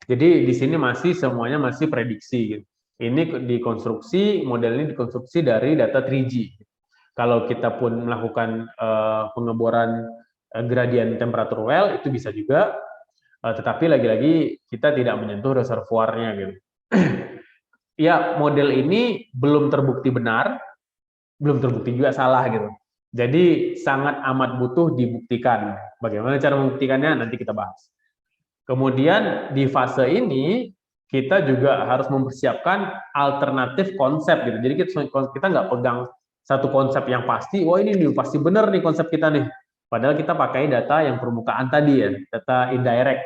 Jadi di sini semuanya masih prediksi gitu. Ini dikonstruksi, model ini dikonstruksi dari data 3G. Kalau kita pun melakukan pengeboran gradien temperatur well, itu bisa juga, tetapi lagi-lagi kita tidak menyentuh reservoirnya gitu. Ya, model ini belum terbukti benar, belum terbukti juga salah gitu. Jadi sangat amat butuh dibuktikan. Bagaimana cara membuktikannya nanti kita bahas. Kemudian di fase ini kita juga harus mempersiapkan alternatif konsep gitu. Jadi kita nggak pegang satu konsep yang pasti, wah ini pasti benar nih konsep kita nih. Padahal kita pakai data yang permukaan tadi ya, data indirect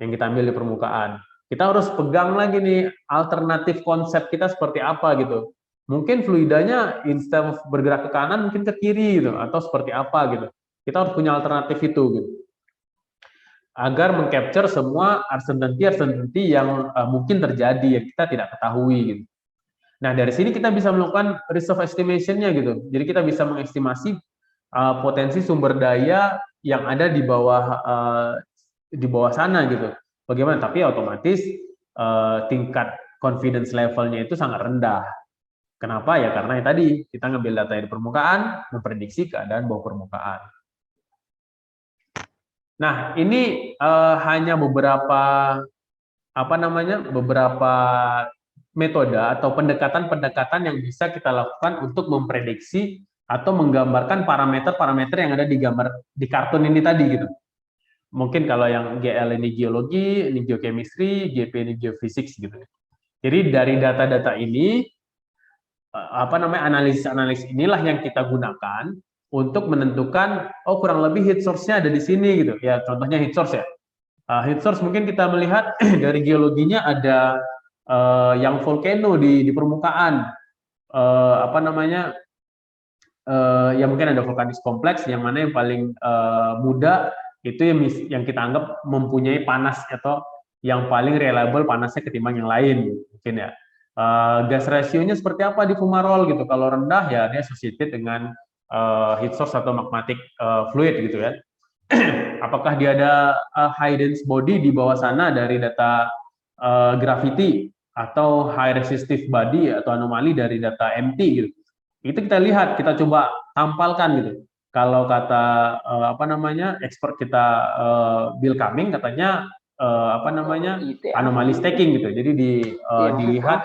yang kita ambil di permukaan. Kita harus pegang lagi nih alternatif konsep kita seperti apa gitu. Mungkin fluidanya instead of bergerak ke kanan mungkin ke kiri gitu, atau seperti apa gitu. Kita harus punya alternatif itu gitu. Agar mengcapture semua uncertainty yang mungkin terjadi yang kita tidak ketahui gitu. Nah, dari sini kita bisa melakukan reserve estimation-nya gitu. Jadi kita bisa mengestimasi potensi sumber daya yang ada di bawah sana gitu. Bagaimana? Tapi otomatis tingkat confidence level-nya itu sangat rendah. Kenapa? Ya karena yang tadi kita ngambil data di permukaan, memprediksi keadaan bawah permukaan. Nah, ini hanya beberapa metode atau pendekatan-pendekatan yang bisa kita lakukan untuk memprediksi atau menggambarkan parameter-parameter yang ada di gambar di kartun ini tadi gitu. Mungkin kalau yang GL ini geologi, ini geochemistry, GP ini geophysics gitu. Jadi dari data-data ini analisis inilah yang kita gunakan untuk menentukan kurang lebih heat source-nya ada di sini gitu. Ya contohnya heat source ya. Heat source mungkin kita melihat dari geologinya ada yang volcano di permukaan. Ya mungkin ada vulkanis kompleks yang mana yang paling muda itu yang kita anggap mempunyai panas atau yang paling reliable panasnya ketimbang yang lain mungkin ya. Gas rasionya seperti apa di fumarole gitu. Kalau rendah ya dia associated dengan heat source atau magmatic fluid gitu ya. Apakah dia ada high dense body di bawah sana dari data gravity atau high resistive body atau anomali dari data MT gitu. Itu kita lihat, kita coba tampalkan gitu. Kalau kata expert kita Bill Cumming katanya anomali stacking gitu. Jadi dilihat,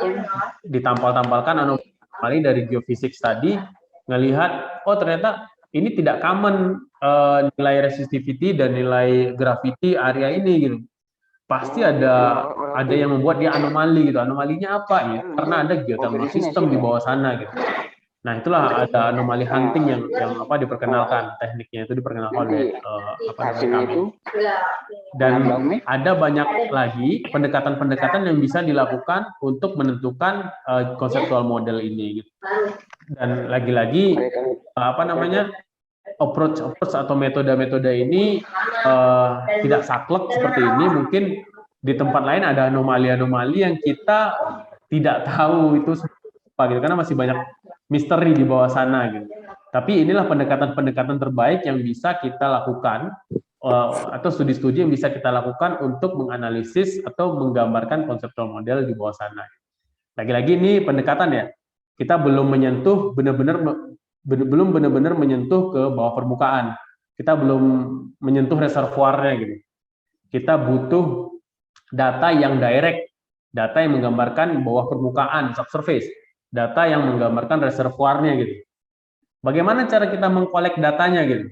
ditampal-tampalkan anomali dari geophysics tadi, ngelihat ternyata ini tidak common nilai resistivity dan nilai gravity area ini gitu. Pasti ada yang membuat dia anomali gitu. Anomalinya apa ya? Karena ada geothermal system di bawah sana gitu. Nah, itulah ada anomali hunting yang diperkenalkan, tekniknya itu diperkenalkan oleh kami. Dan ada banyak lagi pendekatan-pendekatan yang bisa dilakukan untuk menentukan konseptual model ini gitu. Dan lagi-lagi approach atau metode-metode ini tidak saklek seperti ini. Mungkin di tempat lain ada anomali-anomali yang kita tidak tahu itu apa gitu, karena masih banyak misteri di bawah sana gitu. Tapi inilah pendekatan-pendekatan terbaik yang bisa kita lakukan atau studi-studi yang bisa kita lakukan untuk menganalisis atau menggambarkan konseptual model di bawah sana. Lagi-lagi ini pendekatan ya. Kita belum menyentuh benar-benar menyentuh ke bawah permukaan. Kita belum menyentuh reservoirnya gitu. Kita butuh data yang direct, data yang menggambarkan bawah permukaan, subsurface, data yang menggambarkan reservoirnya gitu. Bagaimana cara kita mengkolek datanya gitu?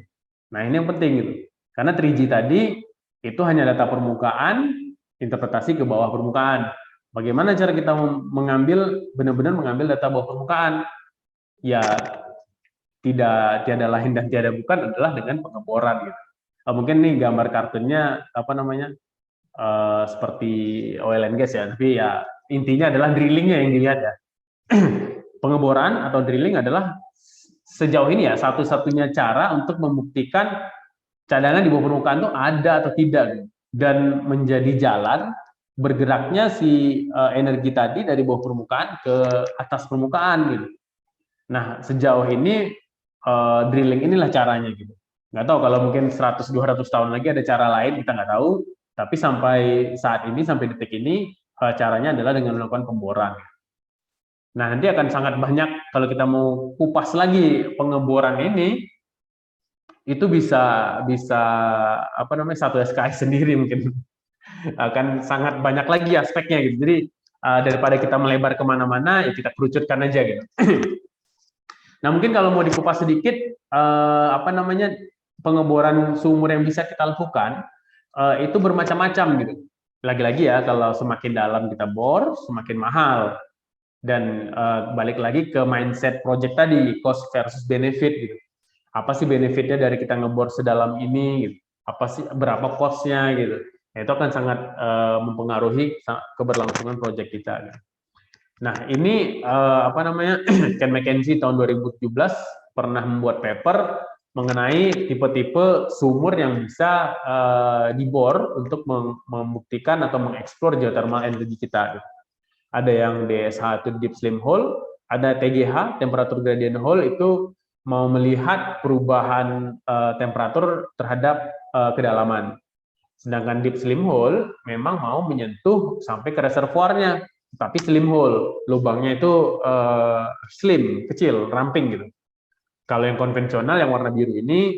Nah, ini yang penting gitu. Karena 3G tadi itu hanya data permukaan, interpretasi ke bawah permukaan. Bagaimana cara kita benar-benar mengambil data bawah permukaan? Ya tiada lain dan tiada bukan adalah dengan pengeboran gitu. Mungkin nih gambar kartunnya seperti oil and gas ya, tapi ya intinya adalah drillingnya yang dilihat ya. Pengeboran atau drilling adalah sejauh ini ya satu-satunya cara untuk membuktikan cadangan di bawah permukaan itu ada atau tidak gitu. Dan menjadi jalan bergeraknya si energi tadi dari bawah permukaan ke atas permukaan gitu. Nah, sejauh ini drilling inilah caranya gitu. Nggak tahu kalau mungkin 100-200 tahun lagi ada cara lain, kita nggak tahu. Tapi sampai saat ini, sampai detik ini, caranya adalah dengan melakukan pemboran. Nah, nanti akan sangat banyak kalau kita mau kupas lagi pengeboran ini, itu bisa satu SKS sendiri mungkin. Akan sangat banyak lagi aspeknya gitu. Jadi daripada kita melebar kemana-mana, ya kita kerucutkan aja gitu. Nah, mungkin kalau mau dikupas sedikit, pengeboran sumur yang bisa kita lakukan, itu bermacam-macam gitu. Lagi-lagi ya, kalau semakin dalam kita bor, semakin mahal. Dan balik lagi ke mindset project tadi, cost versus benefit gitu. Apa sih benefitnya dari kita ngebor sedalam ini gitu? Apa sih, berapa cost-nya gitu. Nah, itu akan sangat mempengaruhi keberlangsungan project kita gitu. Nah, ini Ken McKenzie tahun 2017 pernah membuat paper mengenai tipe-tipe sumur yang bisa dibor untuk membuktikan atau mengeksplor geothermal energi kita. Ada yang DSH itu deep slim hole, ada TGH temperature gradient hole itu mau melihat perubahan temperatur terhadap kedalaman. Sedangkan deep slim hole memang mau menyentuh sampai ke reservoirnya. Tapi slim hole, lubangnya itu slim, kecil, ramping gitu. Kalau yang konvensional yang warna biru ini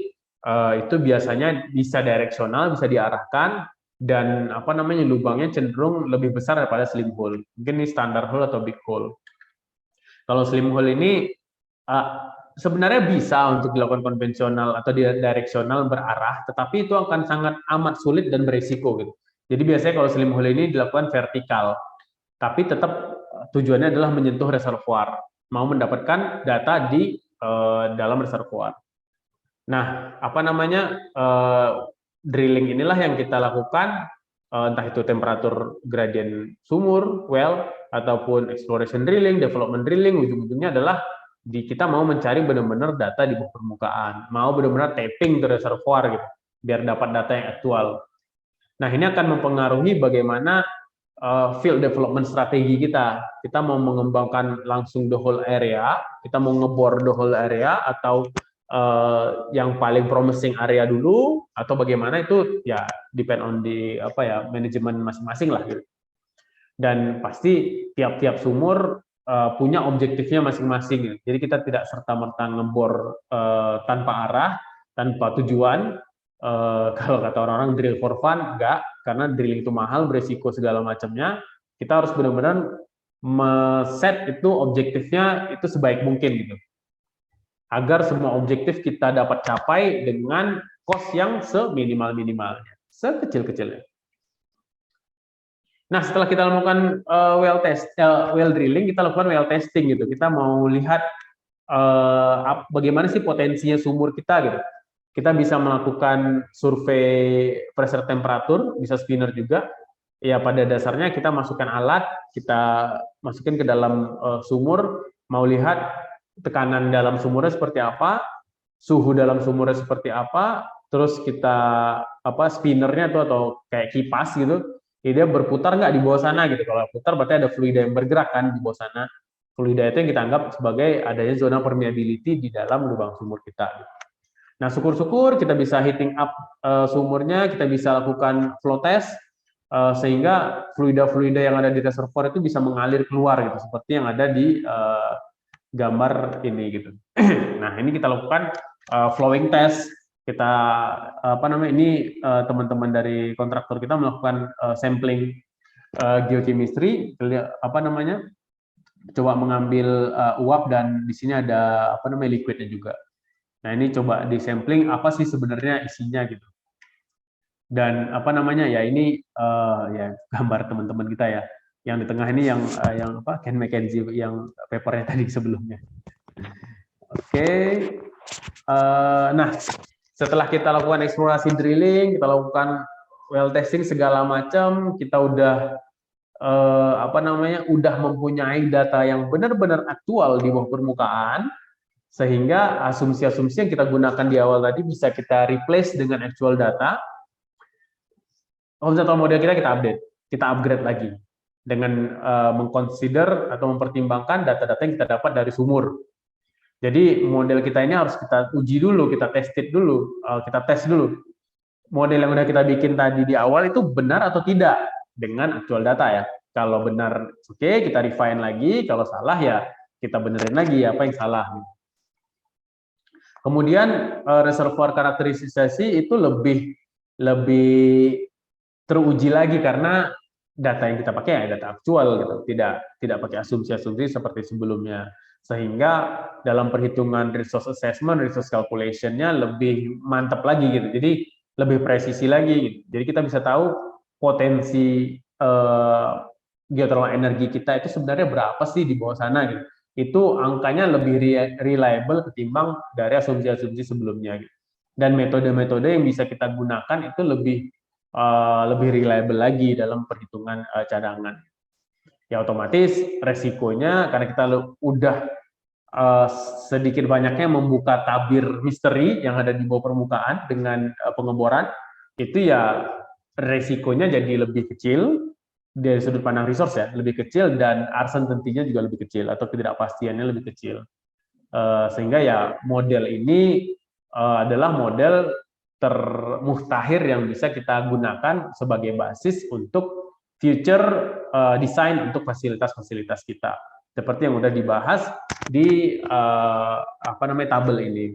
itu biasanya bisa direksional, bisa diarahkan dan apa namanya lubangnya cenderung lebih besar daripada slim hole. Mungkin ini standard hole atau big hole. Kalau slim hole ini sebenarnya bisa untuk dilakukan konvensional atau direksional berarah, tetapi itu akan sangat amat sulit dan beresiko gitu. Jadi biasanya kalau slim hole ini dilakukan vertikal, tapi tetap tujuannya adalah menyentuh reservoir, mau mendapatkan data di dalam reservoir. Nah, apa namanya drilling inilah yang kita lakukan, entah itu temperatur gradient sumur, well, ataupun exploration drilling, development drilling, ujung-ujungnya adalah kita mau mencari benar-benar data di bawah permukaan, mau benar-benar tapping ke reservoir gitu, biar dapat data yang aktual. Nah, ini akan mempengaruhi bagaimana field development strategi kita. Kita mau mengembangkan langsung the whole area, kita mau ngebor the whole area, atau yang paling promising area dulu, atau bagaimana itu ya depend on di manajemen masing-masing lah gitu. Dan pasti tiap-tiap sumur punya objektifnya masing-masing gitu. Jadi kita tidak serta-merta ngebor tanpa arah, tanpa tujuan. Kalau kata orang-orang drill for fun, enggak, karena drilling itu mahal, beresiko segala macamnya. Kita harus benar-benar set itu objektifnya itu sebaik mungkin gitu, agar semua objektif kita dapat capai dengan cost yang seminimal-minimalnya, sekecil-kecilnya. Nah, setelah kita lakukan well drilling, kita lakukan well testing gitu. Kita mau lihat bagaimana sih potensinya sumur kita gitu. Kita bisa melakukan survei pressure temperatur, bisa spinner juga. Ya pada dasarnya kita masukkan alat, kita masukin ke dalam sumur, mau lihat tekanan dalam sumurnya seperti apa, suhu dalam sumurnya seperti apa, terus kita spinnernya tuh atau kayak kipas gitu, dia berputar nggak di bawah sana gitu. Kalau putar berarti ada fluida yang bergerak kan di bawah sana. Fluida itu yang kita anggap sebagai adanya zona permeability di dalam lubang sumur kita. Nah, syukur-syukur kita bisa heating up sumurnya, kita bisa lakukan flow test, sehingga fluida-fluida yang ada di reservoir itu bisa mengalir keluar gitu, seperti yang ada di gambar ini gitu. Nah, ini kita lakukan flowing test. Kita ini teman-teman dari kontraktor kita melakukan sampling geochemistry, coba mengambil uap, dan di sini ada liquidnya juga. Nah, ini coba di sampling apa sih sebenarnya isinya gitu. Dan ya ini ya gambar teman-teman kita ya. Yang di tengah ini yang Ken McKenzie yang papernya tadi sebelumnya. Oke. Nah, setelah kita lakukan eksplorasi drilling, kita lakukan well testing segala macam, kita udah udah mempunyai data yang benar-benar aktual di bawah permukaan, sehingga asumsi-asumsi yang kita gunakan di awal tadi bisa kita replace dengan actual data. Horizontal model kita update, kita upgrade lagi dengan mengconsider atau mempertimbangkan data-data yang kita dapat dari sumur. Jadi model kita ini harus kita uji dulu, kita tes dulu. Model yang udah kita bikin tadi di awal itu benar atau tidak dengan actual data ya. Kalau benar, oke, kita refine lagi. Kalau salah ya kita benerin lagi apa yang salah. Kemudian reservoir karakterisasi itu lebih teruji lagi karena data yang kita pakai ya data aktual gitu, tidak pakai asumsi-asumsi seperti sebelumnya, sehingga dalam perhitungan resource assessment, resource calculation-nya lebih mantap lagi gitu, jadi lebih presisi lagi gitu. Jadi kita bisa tahu potensi geothermal energi kita itu sebenarnya berapa sih di bawah sana gitu. Itu angkanya lebih reliable ketimbang dari asumsi-asumsi sebelumnya gitu. Dan metode-metode yang bisa kita gunakan itu lebih reliable lagi dalam perhitungan cadangan. Ya otomatis resikonya karena kita udah sedikit banyaknya membuka tabir misteri yang ada di bawah permukaan dengan pengeboran, itu ya resikonya jadi lebih kecil dari sudut pandang resource ya, lebih kecil, dan uncertainty-nya juga lebih kecil atau ketidakpastiannya lebih kecil. Sehingga ya model ini adalah model termuhtahir yang bisa kita gunakan sebagai basis untuk future design untuk fasilitas-fasilitas kita. Seperti yang sudah dibahas di tabel ini.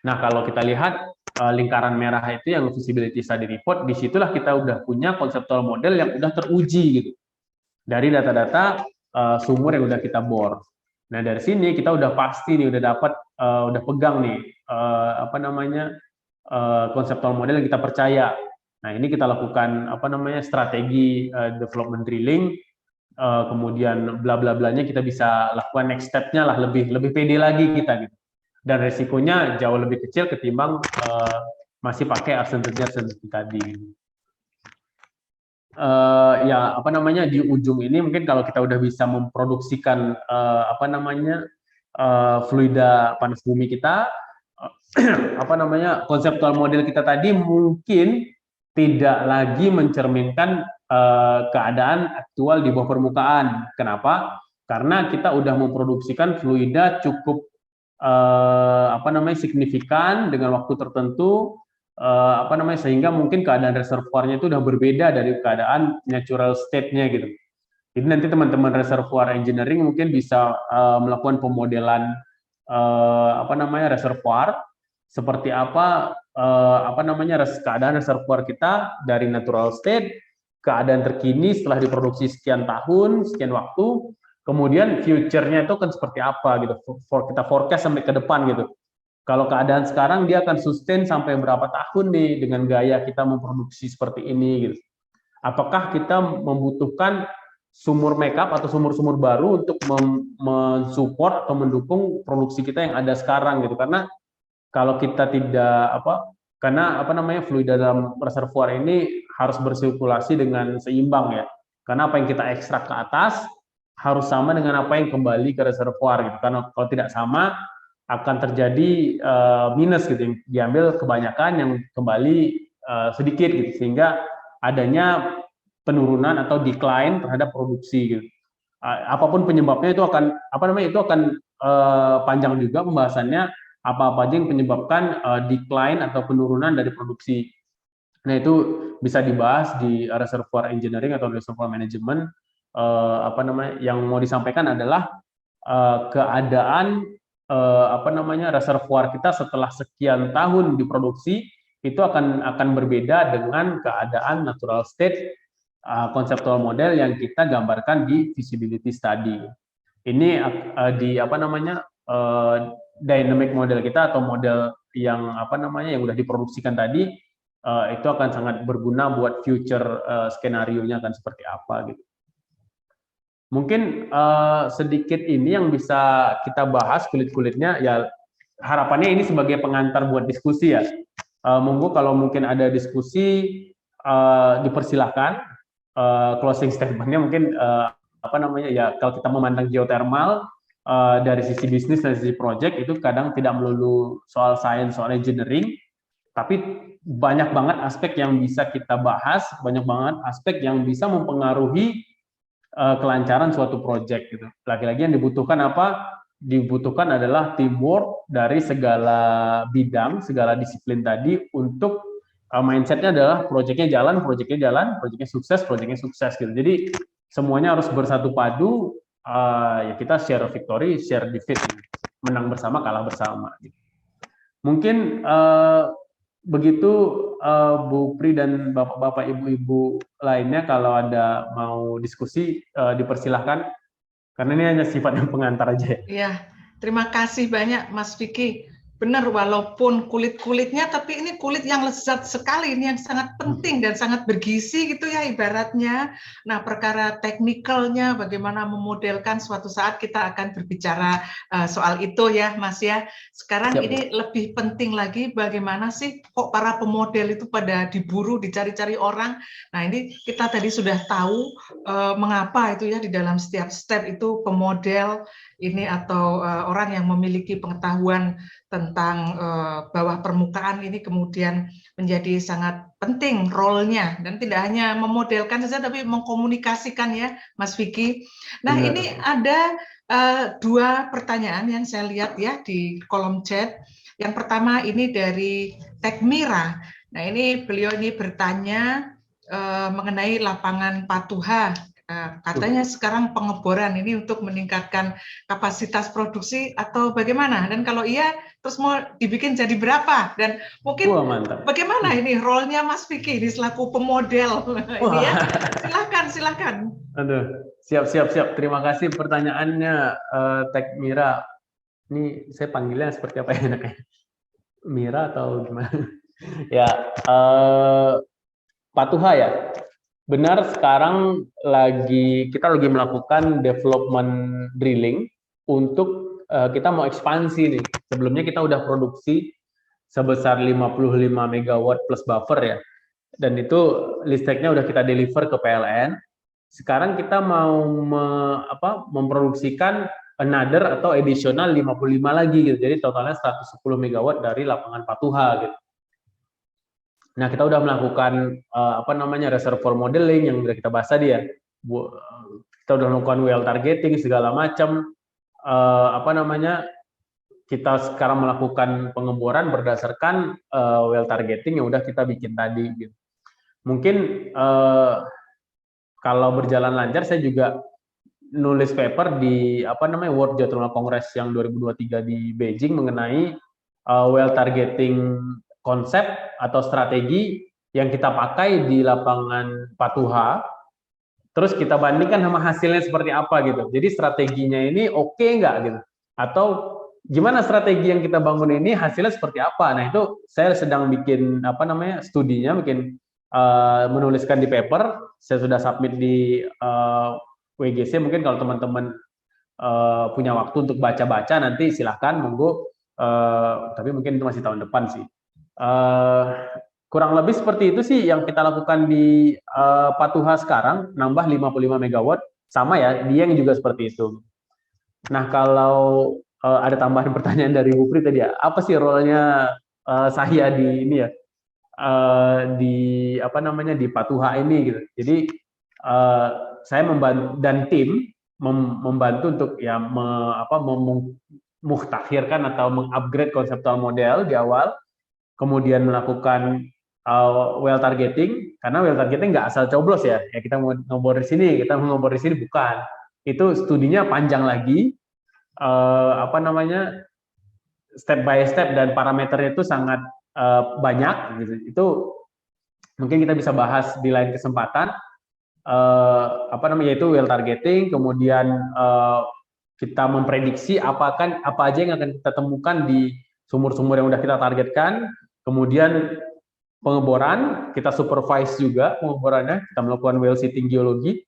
Nah, kalau kita lihat lingkaran merah itu yang feasibility study report, disitulah kita udah punya conceptual model yang udah teruji gitu dari data-data sumur yang udah kita bor. Nah dari sini kita udah pasti nih, udah dapat, udah pegang nih conceptual model yang kita percaya. Nah ini kita lakukan strategi development drilling, kemudian bla bla blanya kita bisa lakukan next step-nya lah, lebih pede lagi kita gitu. Dan resikonya jauh lebih kecil ketimbang masih pakai arsentetik tadi. Di ujung ini mungkin kalau kita udah bisa memproduksikan fluida panas bumi kita, konseptual model kita tadi mungkin tidak lagi mencerminkan keadaan aktual di bawah permukaan. Kenapa? Karena kita udah memproduksikan fluida cukup signifikan dengan waktu tertentu, sehingga mungkin keadaan reservoirnya itu udah berbeda dari keadaan natural state-nya gitu. Jadi nanti teman-teman reservoir engineering mungkin bisa melakukan pemodelan reservoir seperti keadaan reservoir kita dari natural state, keadaan terkini setelah diproduksi sekian tahun, sekian waktu, kemudian future-nya itu akan seperti apa gitu. Kita forecast sampai ke depan gitu. Kalau keadaan sekarang dia akan sustain sampai berapa tahun nih dengan gaya kita memproduksi seperti ini gitu. Apakah kita membutuhkan sumur backup atau sumur-sumur baru untuk mensupport atau mendukung produksi kita yang ada sekarang gitu. Karena kalau kita tidak fluida dalam reservoir ini harus bersirkulasi dengan seimbang ya. Karena apa yang kita ekstrak ke atas harus sama dengan apa yang kembali ke reservoir gitu. Karena kalau tidak sama akan terjadi minus gitu, yang diambil kebanyakan, yang kembali sedikit gitu, sehingga adanya penurunan atau decline terhadap produksi gitu. Apapun penyebabnya itu akan panjang juga pembahasannya, apa-apa aja yang menyebabkan decline atau penurunan dari produksi. Nah itu bisa dibahas di reservoir engineering atau reservoir management. Yang mau disampaikan adalah keadaan reservoir kita setelah sekian tahun diproduksi itu akan berbeda dengan keadaan natural state conceptual model yang kita gambarkan di feasibility study. Ini dynamic model kita atau model yang yang udah diproduksikan tadi itu akan sangat berguna buat future skenario-nya akan seperti apa gitu. Mungkin sedikit ini yang bisa kita bahas kulit-kulitnya, ya harapannya ini sebagai pengantar buat diskusi ya. Monggo kalau mungkin ada diskusi dipersilahkan. Closing statement-nya mungkin kalau kita memandang geothermal dari sisi bisnis dan sisi project itu kadang tidak melulu soal sains, soal engineering, tapi banyak banget aspek yang bisa kita bahas, banyak banget aspek yang bisa mempengaruhi kelancaran suatu project gitu. Lagi-lagi yang dibutuhkan apa? Dibutuhkan adalah teamwork dari segala bidang, segala disiplin tadi untuk mindsetnya adalah projectnya jalan, projectnya sukses gitu. Jadi semuanya harus bersatu padu, ya kita share victory, share defeat, menang bersama, kalah bersama. Gitu. Mungkin begitu Bu Pri dan bapak-bapak, ibu-ibu lainnya kalau ada mau diskusi dipersilahkan, karena ini hanya sifatnya pengantar aja. Ya, terima kasih banyak Mas Vicky. Benar, walaupun kulit-kulitnya, tapi ini kulit yang lezat sekali, ini yang sangat penting dan sangat bergizi gitu ya ibaratnya. Nah, perkara teknikalnya, bagaimana memodelkan, suatu saat kita akan berbicara soal itu ya Mas ya. Sekarang ini lebih penting lagi bagaimana sih kok para pemodel itu pada diburu, dicari-cari orang. Nah, ini kita tadi sudah tahu mengapa itu ya di dalam setiap step itu pemodel ini atau orang yang memiliki pengetahuan tentang bawah permukaan ini kemudian menjadi sangat penting role-nya, dan tidak hanya memodelkan saja tapi mengkomunikasikan ya Mas Vicky. Nah, benar. Ini ada dua pertanyaan yang saya lihat ya di kolom chat. Yang pertama ini dari Tekmira. Nah, ini beliau ini bertanya mengenai lapangan Patuha Katanya sekarang pengeboran ini untuk meningkatkan kapasitas produksi atau bagaimana? Dan kalau iya, terus mau dibikin jadi berapa? Dan mungkin bagaimana ini role-nya Mas Vicky ini selaku pemodel ini ya? Silakan. Aduh, siap. Terima kasih pertanyaannya, Tek Mira. Ini saya panggilnya seperti apa ya enaknya? Mira atau gimana? Ya, Patuha ya. Benar, sekarang kita lagi melakukan development drilling untuk kita mau ekspansi nih. Sebelumnya kita udah produksi sebesar 55 megawatt plus buffer ya. Dan itu listriknya udah kita deliver ke PLN. Sekarang kita mau memproduksikan another atau additional 55 lagi gitu. Jadi totalnya 110 megawatt dari lapangan Patuha gitu. Nah, kita udah melakukan reservoir modeling yang udah kita bahas tadi ya. Kita udah melakukan well targeting segala macam. Kita sekarang melakukan pengeboran berdasarkan well targeting yang udah kita bikin tadi gitu. Mungkin kalau berjalan lancar saya juga nulis paper di World Geothermal Congress yang 2023 di Beijing mengenai well targeting konsep atau strategi yang kita pakai di lapangan Patuha, terus kita bandingkan sama hasilnya seperti apa gitu. Jadi strateginya ini oke nggak gitu? Atau gimana strategi yang kita bangun ini hasilnya seperti apa? Nah itu saya sedang bikin studinya, menuliskan di paper. Saya sudah submit di WGC. Mungkin kalau teman-teman punya waktu untuk baca-baca nanti silahkan monggo. Tapi mungkin itu masih tahun depan sih. Kurang lebih seperti itu sih yang kita lakukan di Patuha sekarang, nambah 55 megawatt, sama ya, Dieng juga seperti itu. Nah, kalau ada tambahan pertanyaan dari Bu Pri tadi ya, apa sih role-nya saya di ini ya, di Patuha ini gitu. Jadi saya membantu dan tim membantu untuk ya muhtakhirkan atau mengupgrade konseptual model di awal. Kemudian melakukan well targeting, karena well targeting nggak asal coblos ya kita mau ngebor di sini, bukan. Itu studinya panjang lagi, step by step dan parameternya itu sangat banyak gitu. Itu mungkin kita bisa bahas di lain kesempatan. Yaitu well targeting, kemudian kita memprediksi apa aja yang akan kita temukan di sumur-sumur yang udah kita targetkan. Kemudian pengeboran, kita supervise juga pengeborannya, kita melakukan well sitting geologi.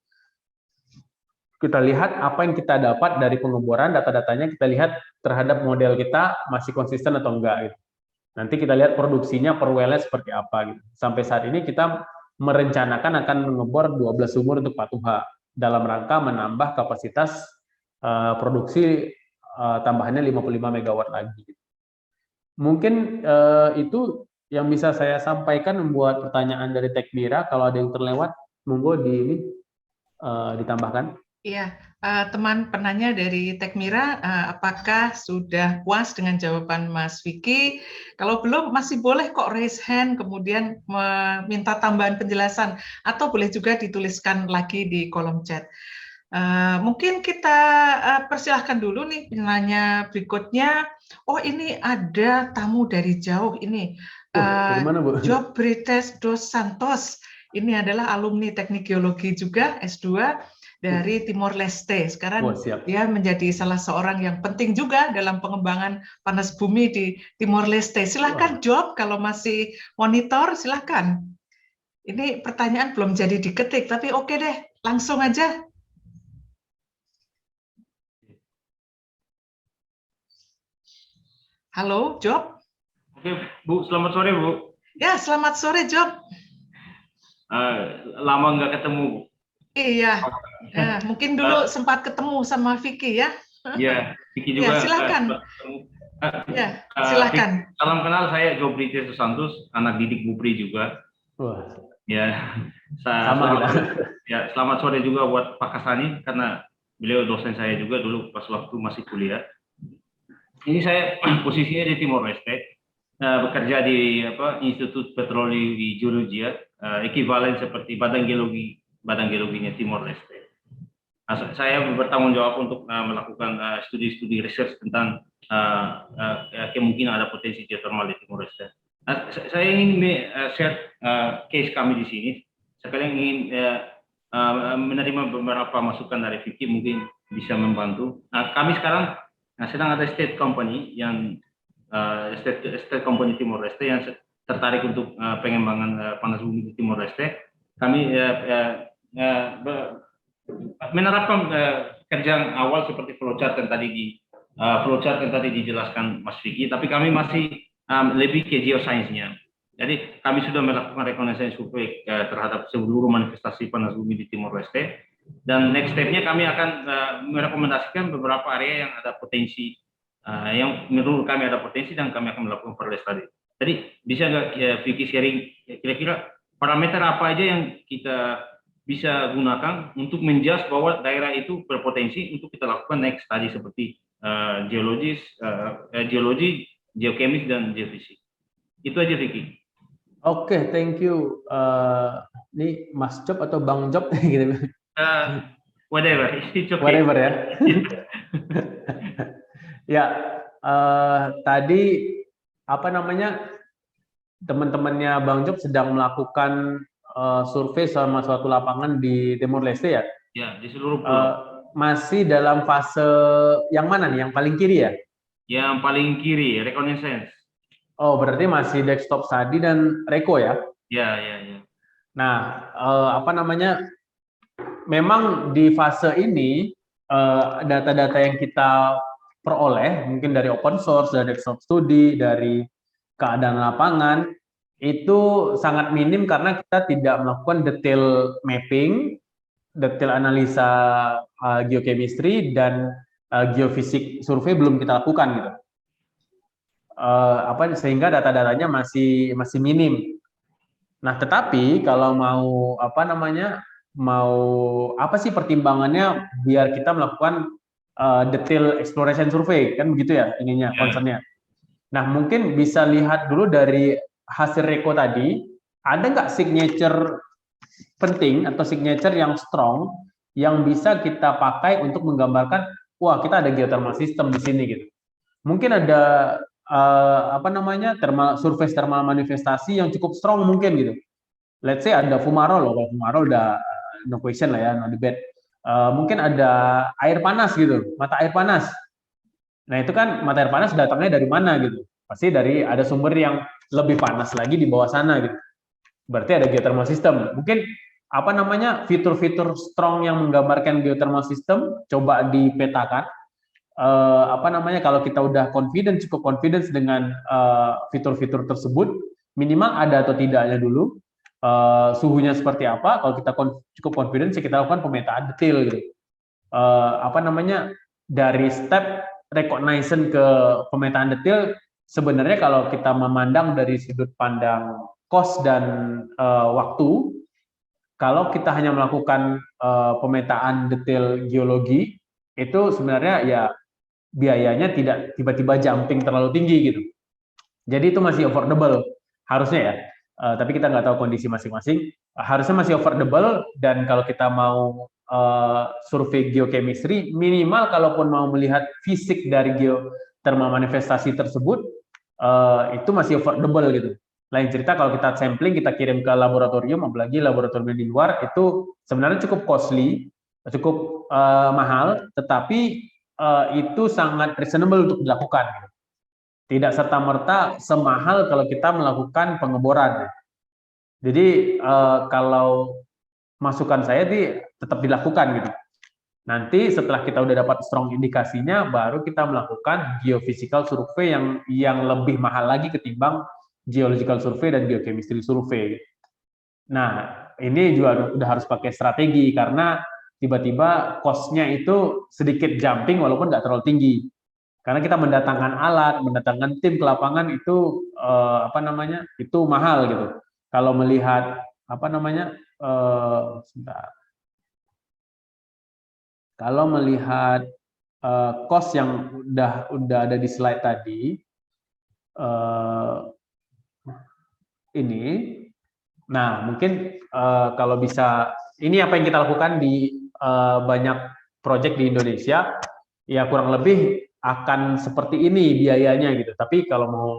Kita lihat apa yang kita dapat dari pengeboran, data-datanya kita lihat terhadap model kita masih konsisten atau enggak gitu. Nanti kita lihat produksinya per well-nya seperti apa gitu. Sampai saat ini kita merencanakan akan mengebor 12 sumur untuk Patuha dalam rangka menambah kapasitas produksi tambahannya 55 megawatt lagi. Mungkin itu yang bisa saya sampaikan membuat pertanyaan dari Tek Mira. Kalau ada yang terlewat, monggo ditambahkan. Iya, teman penanya dari Tek Mira, apakah sudah puas dengan jawaban Mas Vicky? Kalau belum, masih boleh kok raise hand, kemudian meminta tambahan penjelasan, atau boleh juga dituliskan lagi di kolom chat. Mungkin kita persilahkan dulu nih penanya berikutnya. Oh, ini ada tamu dari jauh ini. Dari mana, Bu? Job Brites dos Santos. Ini adalah alumni Teknik Geologi juga, S2 dari Timor Leste. Sekarang dia menjadi salah seorang yang penting juga dalam pengembangan panas bumi di Timor Leste. Silakan Job, kalau masih monitor silakan. Ini pertanyaan belum jadi diketik, tapi oke deh, langsung aja. Halo, Job. Oke, Bu. Selamat sore, Bu. Ya, selamat sore, Job. Lama nggak ketemu, Bu. Iya. Mungkin dulu sempat ketemu sama Vicky ya. Iya, Vicky juga. Ya, silakan. Ya, silakan. Salam kenal, saya Job Brites dos Santos, anak didik Bu Pri juga. Wah. Ya, Sama. Selamat sore juga buat Pak Kasani, karena beliau dosen saya juga dulu pas waktu masih kuliah. Ini saya posisinya di Timor Leste, bekerja di Institut Petroli di Georgia, ekuivalen seperti badan geologinya Timor Leste. Saya bertanggung jawab untuk melakukan studi-studi research tentang kemungkinan ada potensi geothermal di Timor Leste. Saya ingin share case kami di sini. Sekalian ingin menerima beberapa masukan dari Vicky, mungkin bisa membantu. Kami sekarang sedang ada state company yang state company Timor Leste yang tertarik untuk pengembangan panas bumi di Timor Leste. Kami menerapkan kerjaan awal seperti flowchart yang tadi dijelaskan Mas Vicky, tapi kami masih lebih ke geoscience-nya. Jadi kami sudah melakukan reconnaissance survei terhadap seluruh manifestasi panas bumi di Timor Leste, dan next step-nya kami akan merekomendasikan beberapa area yang ada potensi, yang menurut kami ada potensi, dan kami akan melakukan further study. Jadi bisa nggak Vicky sharing kira-kira parameter apa aja yang kita bisa gunakan untuk menjudge bahwa daerah itu berpotensi untuk kita lakukan next study seperti geologi, geokemis, dan geofisik. Itu aja Vicky. Oke, thank you. Ini Mas Job atau Bang Job gitu. Whatever, it's okay. Whatever ya. Ya, tadi apa namanya, teman-temannya Bang Job sedang melakukan survei sama suatu lapangan di Timor Leste ya? Ya, di seluruh pulau. Masih dalam fase yang mana nih? Yang paling kiri ya? Yang paling kiri, reconnaissance. Oh, berarti masih desktop study dan reko ya? Ya. Nah, apa namanya? Memang di fase ini data-data yang kita peroleh mungkin dari open source, dari desktop study, dari keadaan lapangan itu sangat minim karena kita tidak melakukan detail mapping, detail analisa geochemistry, dan geofisik survei belum kita lakukan gitu. Sehingga data-datanya masih minim. Nah, tetapi kalau mau apa sih pertimbangannya biar kita melakukan detail exploration survey, kan begitu ya ininya, concernnya. Nah, mungkin bisa lihat dulu dari hasil reko tadi, ada nggak signature penting atau signature yang strong yang bisa kita pakai untuk menggambarkan, wah kita ada geothermal system di sini gitu. Mungkin ada survei thermal manifestasi yang cukup strong mungkin gitu. Let's say ada fumarole, kalau fumarole udah no question lah ya, no debate. Mungkin ada air panas gitu, mata air panas. Nah itu kan mata air panas datangnya dari mana gitu? Pasti dari ada sumber yang lebih panas lagi di bawah sana gitu. Berarti ada geothermal system. Mungkin fitur-fitur strong yang menggambarkan geothermal system coba dipetakan. Kalau kita udah cukup confidence dengan fitur-fitur tersebut, minimal ada atau tidaknya dulu, suhunya seperti apa. Kalau kita cukup confidence, kita lakukan pemetaan detail gitu. Dari step recognition ke pemetaan detail, sebenarnya kalau kita memandang dari sudut pandang cost dan waktu, kalau kita hanya melakukan pemetaan detail geologi, itu sebenarnya ya biayanya tidak tiba-tiba jumping terlalu tinggi gitu. Jadi itu masih affordable harusnya ya. Tapi kita nggak tahu kondisi masing-masing. Harusnya masih affordable, dan kalau kita mau survei geochemistry, minimal kalaupun mau melihat fisik dari geothermal manifestasi tersebut, itu masih affordable gitu. Lain cerita kalau kita sampling, kita kirim ke laboratorium, apalagi laboratorium di luar, itu sebenarnya cukup costly, cukup mahal, tetapi itu sangat reasonable untuk dilakukan. Tidak serta-merta semahal kalau kita melakukan pengeboran. Jadi kalau masukan saya tetap dilakukan gitu. Nanti setelah kita udah dapat strong indikasinya, baru kita melakukan geophysical survey yang lebih mahal lagi ketimbang geological survey dan geochemistry survey. Nah, ini juga udah harus pakai strategi karena tiba-tiba cost-nya itu sedikit jumping walaupun nggak terlalu tinggi. Karena kita mendatangkan alat, mendatangkan tim ke lapangan itu itu mahal gitu. Kalau melihat kalau melihat cost yang udah ada di slide tadi, ini, nah mungkin kalau bisa, ini apa yang kita lakukan di banyak project di Indonesia, ya kurang lebih akan seperti ini biayanya gitu. Tapi kalau mau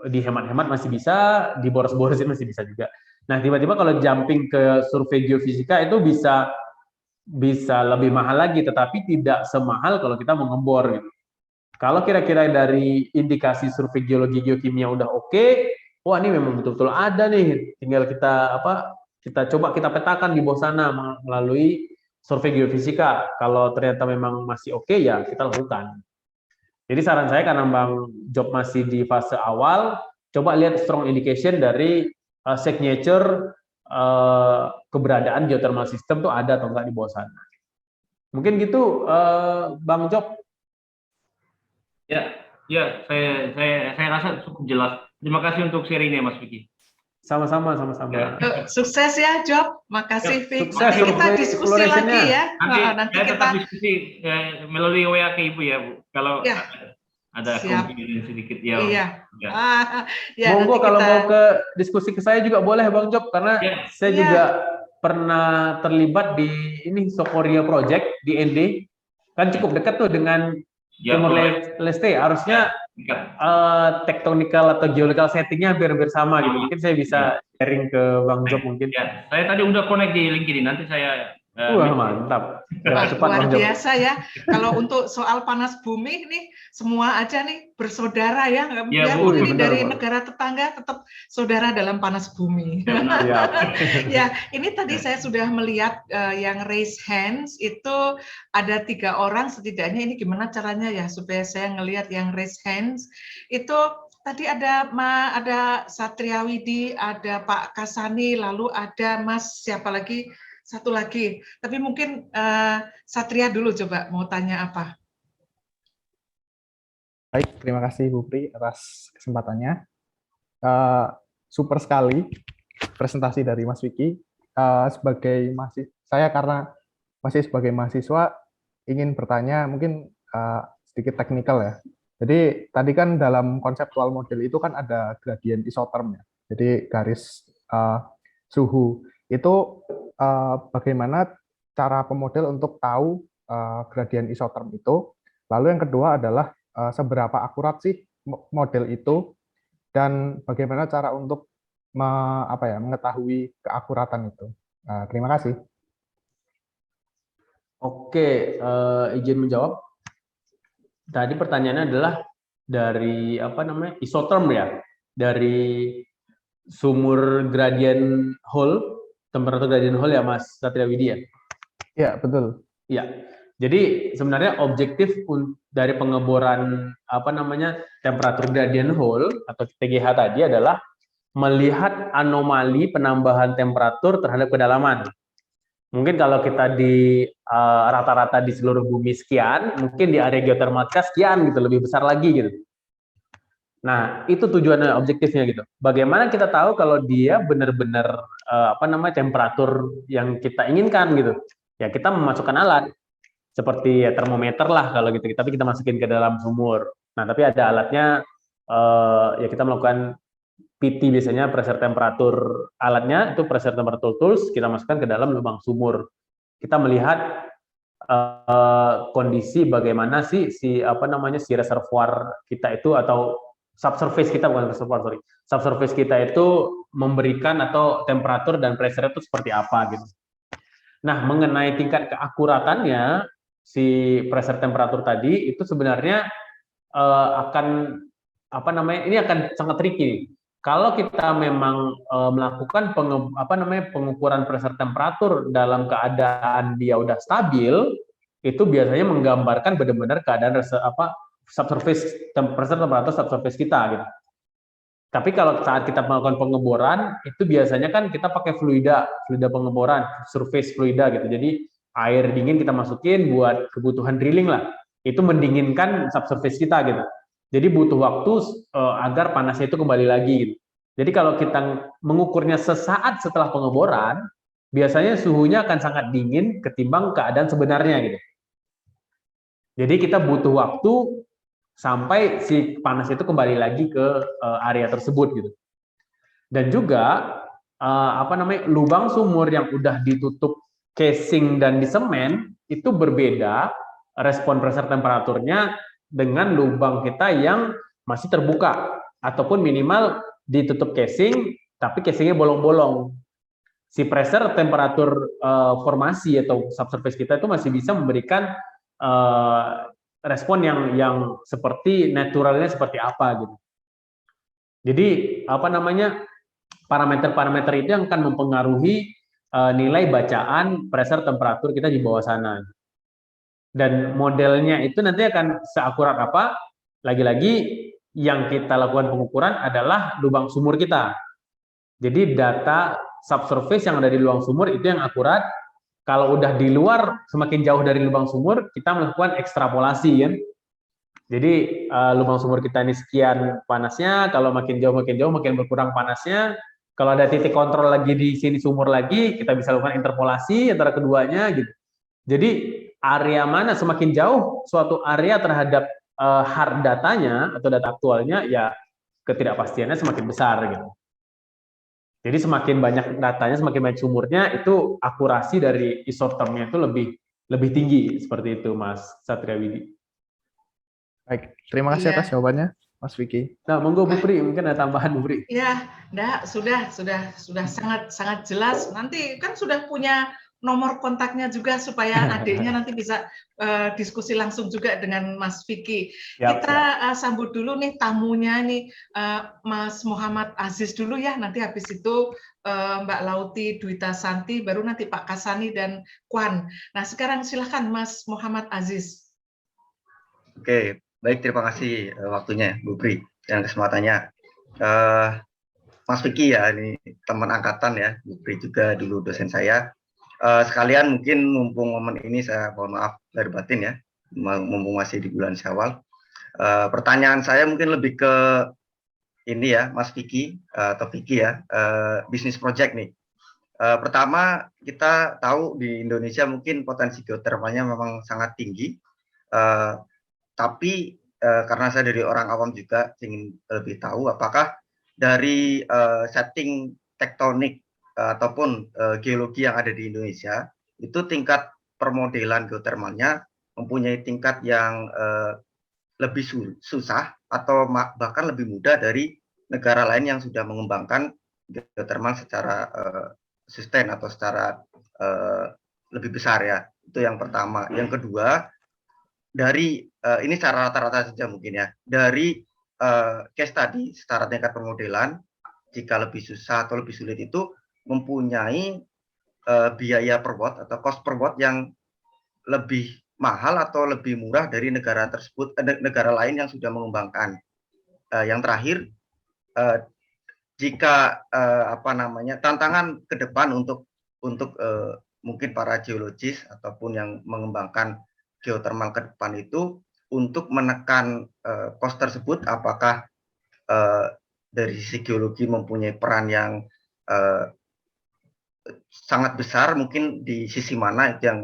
dihemat-hemat masih bisa, diboros-borosin masih bisa juga. Nah, tiba-tiba kalau jumping ke survei geofisika itu bisa lebih mahal lagi, tetapi tidak semahal kalau kita mau ngebor gitu. Kalau kira-kira dari indikasi survei geologi geokimia udah oke, wah ini memang betul-betul ada nih, tinggal kita coba kita petakan di bawah sana melalui survei geofisika. Kalau ternyata memang masih oke, ya kita lakukan. Jadi saran saya karena Bang Job masih di fase awal, coba lihat strong indication dari signature keberadaan geothermal system tuh ada atau enggak di bawah sana. Mungkin gitu, Bang Job. Ya, saya rasa cukup jelas. Terima kasih untuk sharingnya, Mas Vicky. Sama-sama. Sukses ya, Job. Makasih, Vicky. Sukses, Nanti kita diskusi lagi ya. Nanti kita tetap diskusi melalui WA ke Ibu ya, Bu. Kalau ya, ada kemungkinan sedikit ya. Iya. Ya, monggo kalau mau ke diskusi ke saya juga boleh, Bang Job, karena saya juga pernah terlibat di ini Sokoria Project di ND. Kan cukup dekat tuh dengan Timor Leste, harusnya tektonikal atau geological settingnya hampir sama gitu. Mungkin saya bisa sharing ke Bang Job mungkin. Ya, saya tadi udah connect di LinkedIn, nanti saya mantap. Luar biasa ya. Kalau untuk soal panas bumi nih, semua aja nih bersaudara ya. Biarpun ini dari negara tetangga, tetap saudara dalam panas bumi. Ya, ini tadi saya sudah melihat yang raise hands itu ada 3 orang setidaknya. Ini gimana caranya ya supaya saya ngelihat yang raise hands itu. Tadi ada Satria Widi, ada Pak Kasani, lalu ada Mas siapa lagi? Satu lagi, tapi mungkin Satria dulu coba mau tanya apa. Baik, terima kasih Bu Pri atas kesempatannya. Super sekali presentasi dari Mas Vicky. Saya karena masih sebagai mahasiswa ingin bertanya mungkin sedikit teknikal ya. Jadi tadi kan dalam konseptual model itu kan ada gradien isotherm ya. Jadi garis suhu itu bagaimana cara pemodel untuk tahu gradien isotherm itu. Lalu yang kedua adalah seberapa akurat sih model itu dan bagaimana cara untuk mengetahui keakuratan itu. Terima kasih. Oke, izin menjawab. Tadi pertanyaannya adalah dari isotherm ya, dari sumur gradien Hall, temperatur gradien Hall ya Mas Satria Widi ya? Iya, betul. Iya. Jadi sebenarnya objektif dari pengeboran temperatur gradien Hall atau TGH tadi adalah melihat anomali penambahan temperatur terhadap kedalaman. Mungkin kalau kita di rata-rata di seluruh bumi sekian, mungkin di area geotermal sekian gitu, lebih besar lagi gitu. Nah, itu tujuannya, objektifnya gitu. Bagaimana kita tahu kalau dia benar-benar temperatur yang kita inginkan gitu? Ya kita memasukkan alat seperti termometer lah kalau gitu. Tapi kita masukin ke dalam sumur. Nah, tapi ada alatnya ya kita melakukan PT biasanya pressure temperatur alatnya itu pressure temperature tools kita masukkan ke dalam lubang sumur. Kita melihat kondisi bagaimana si reservoir kita itu atau subsurface kita subsurface kita itu memberikan atau temperatur dan pressure itu seperti apa gitu. Nah, mengenai tingkat keakuratannya si pressure temperatur tadi itu sebenarnya ini akan sangat tricky. Kalau kita memang melakukan pengukuran pressure temperatur dalam keadaan dia udah stabil, itu biasanya menggambarkan benar-benar keadaan subsurface pressure temperatur subsurface kita gitu. Tapi kalau saat kita melakukan pengeboran, itu biasanya kan kita pakai fluida pengeboran, surface fluida gitu. Jadi air dingin kita masukin buat kebutuhan drilling lah. Itu mendinginkan subsurface kita gitu. Jadi butuh waktu agar panasnya itu kembali lagi gitu. Jadi kalau kita mengukurnya sesaat setelah pengeboran, biasanya suhunya akan sangat dingin ketimbang keadaan sebenarnya gitu. Jadi kita butuh waktu sampai si panas itu kembali lagi ke area tersebut gitu. Dan juga lubang sumur yang udah ditutup casing dan di semen itu berbeda respon pressure temperaturnya dengan lubang kita yang masih terbuka ataupun minimal ditutup casing tapi casingnya bolong-bolong. Si pressure temperatur formasi atau subsurface kita itu masih bisa memberikan respon yang seperti naturalnya seperti apa gitu. Jadi apa namanya, parameter-parameter itu yang akan mempengaruhi nilai bacaan pressure temperatur kita di bawah sana. Dan modelnya itu nanti akan seakurat apa? Lagi-lagi yang kita lakukan pengukuran adalah lubang sumur kita. Jadi data subsurface yang ada di lubang sumur itu yang akurat. Kalau udah di luar, semakin jauh dari lubang sumur, kita melakukan ekstrapolasi kan. Jadi lubang sumur kita ini sekian panasnya, kalau makin jauh makin berkurang panasnya. Kalau ada titik kontrol lagi di sini sumur lagi, kita bisa lakukan interpolasi antara keduanya gitu. Jadi area mana semakin jauh suatu area terhadap hard datanya atau data aktualnya, ya ketidakpastiannya semakin besar gitu. Jadi semakin banyak datanya, semakin banyak sumurnya, itu akurasi dari isotermnya itu lebih tinggi, seperti itu Mas Satria Widi. Baik, terima kasih Iya. atas jawabannya, Mas Vicky. Nah, monggo Bu Pri, mungkin ada tambahan Bu Pri. Ya, enggak, sudah sangat jelas. Nanti kan sudah punya nomor kontaknya juga supaya adiknya nanti bisa diskusi langsung juga dengan Mas Vicky. Kita sambut dulu nih tamunya nih, Mas Muhammad Aziz dulu ya. Nanti habis itu Mbak Lauti Dwita Santi, baru nanti Pak Kasani dan Kwan. Nah, sekarang silakan Mas Muhammad Aziz. Oke, baik, terima kasih waktunya Bu Pri dan kesempatannya. Mas Vicky ya, ini teman angkatan ya, Bu Pri juga dulu dosen saya. Sekalian mungkin mumpung momen ini saya mohon maaf lahir batin ya, mumpung masih di bulan Syawal. Pertanyaan saya mungkin lebih ke ini ya, Mas Vicky atau Vicky ya, bisnis project nih. Pertama, kita tahu di Indonesia mungkin potensi geotermalnya memang sangat tinggi, tapi karena saya dari orang awam juga ingin lebih tahu apakah dari setting tektonik ataupun geologi yang ada di Indonesia itu tingkat permodelan geotermalnya mempunyai tingkat yang lebih susah atau bahkan lebih mudah dari negara lain yang sudah mengembangkan geotermal secara sustain atau secara lebih besar ya. Itu yang pertama. Yang kedua, dari ini secara rata-rata saja mungkin ya, dari case tadi secara tingkat permodelan, jika lebih susah atau lebih sulit itu mempunyai biaya per watt atau cost per watt yang lebih mahal atau lebih murah dari negara tersebut, negara lain yang sudah mengembangkan. Yang terakhir, jika apa namanya, tantangan ke depan untuk mungkin para geologis ataupun yang mengembangkan geothermal ke depan itu untuk menekan cost tersebut, apakah dari sisi geologi mempunyai peran yang sangat besar, mungkin di sisi mana itu yang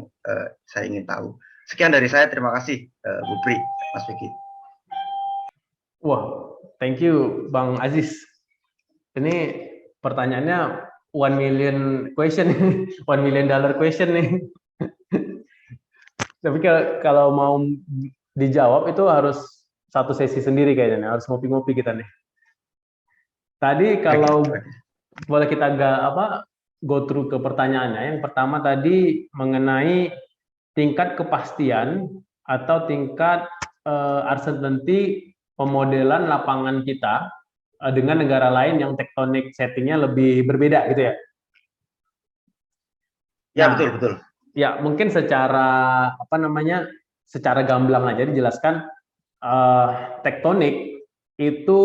saya ingin tahu. Sekian dari saya, terima kasih Bu Pri, Mas Vicky. Wah, thank you Bang Aziz. Ini pertanyaannya 1 million question, $1 million question nih. Tapi kalau mau dijawab itu harus satu sesi sendiri kayaknya, harus ngopi-ngopi kita nih. Tadi kalau boleh kita go through ke pertanyaannya. Yang pertama tadi mengenai tingkat kepastian atau tingkat uncertainty pemodelan lapangan kita dengan negara lain yang tektonik settingnya lebih berbeda gitu ya? Ya, betul. Ya, mungkin secara secara gamblang aja dijelaskan, tektonik itu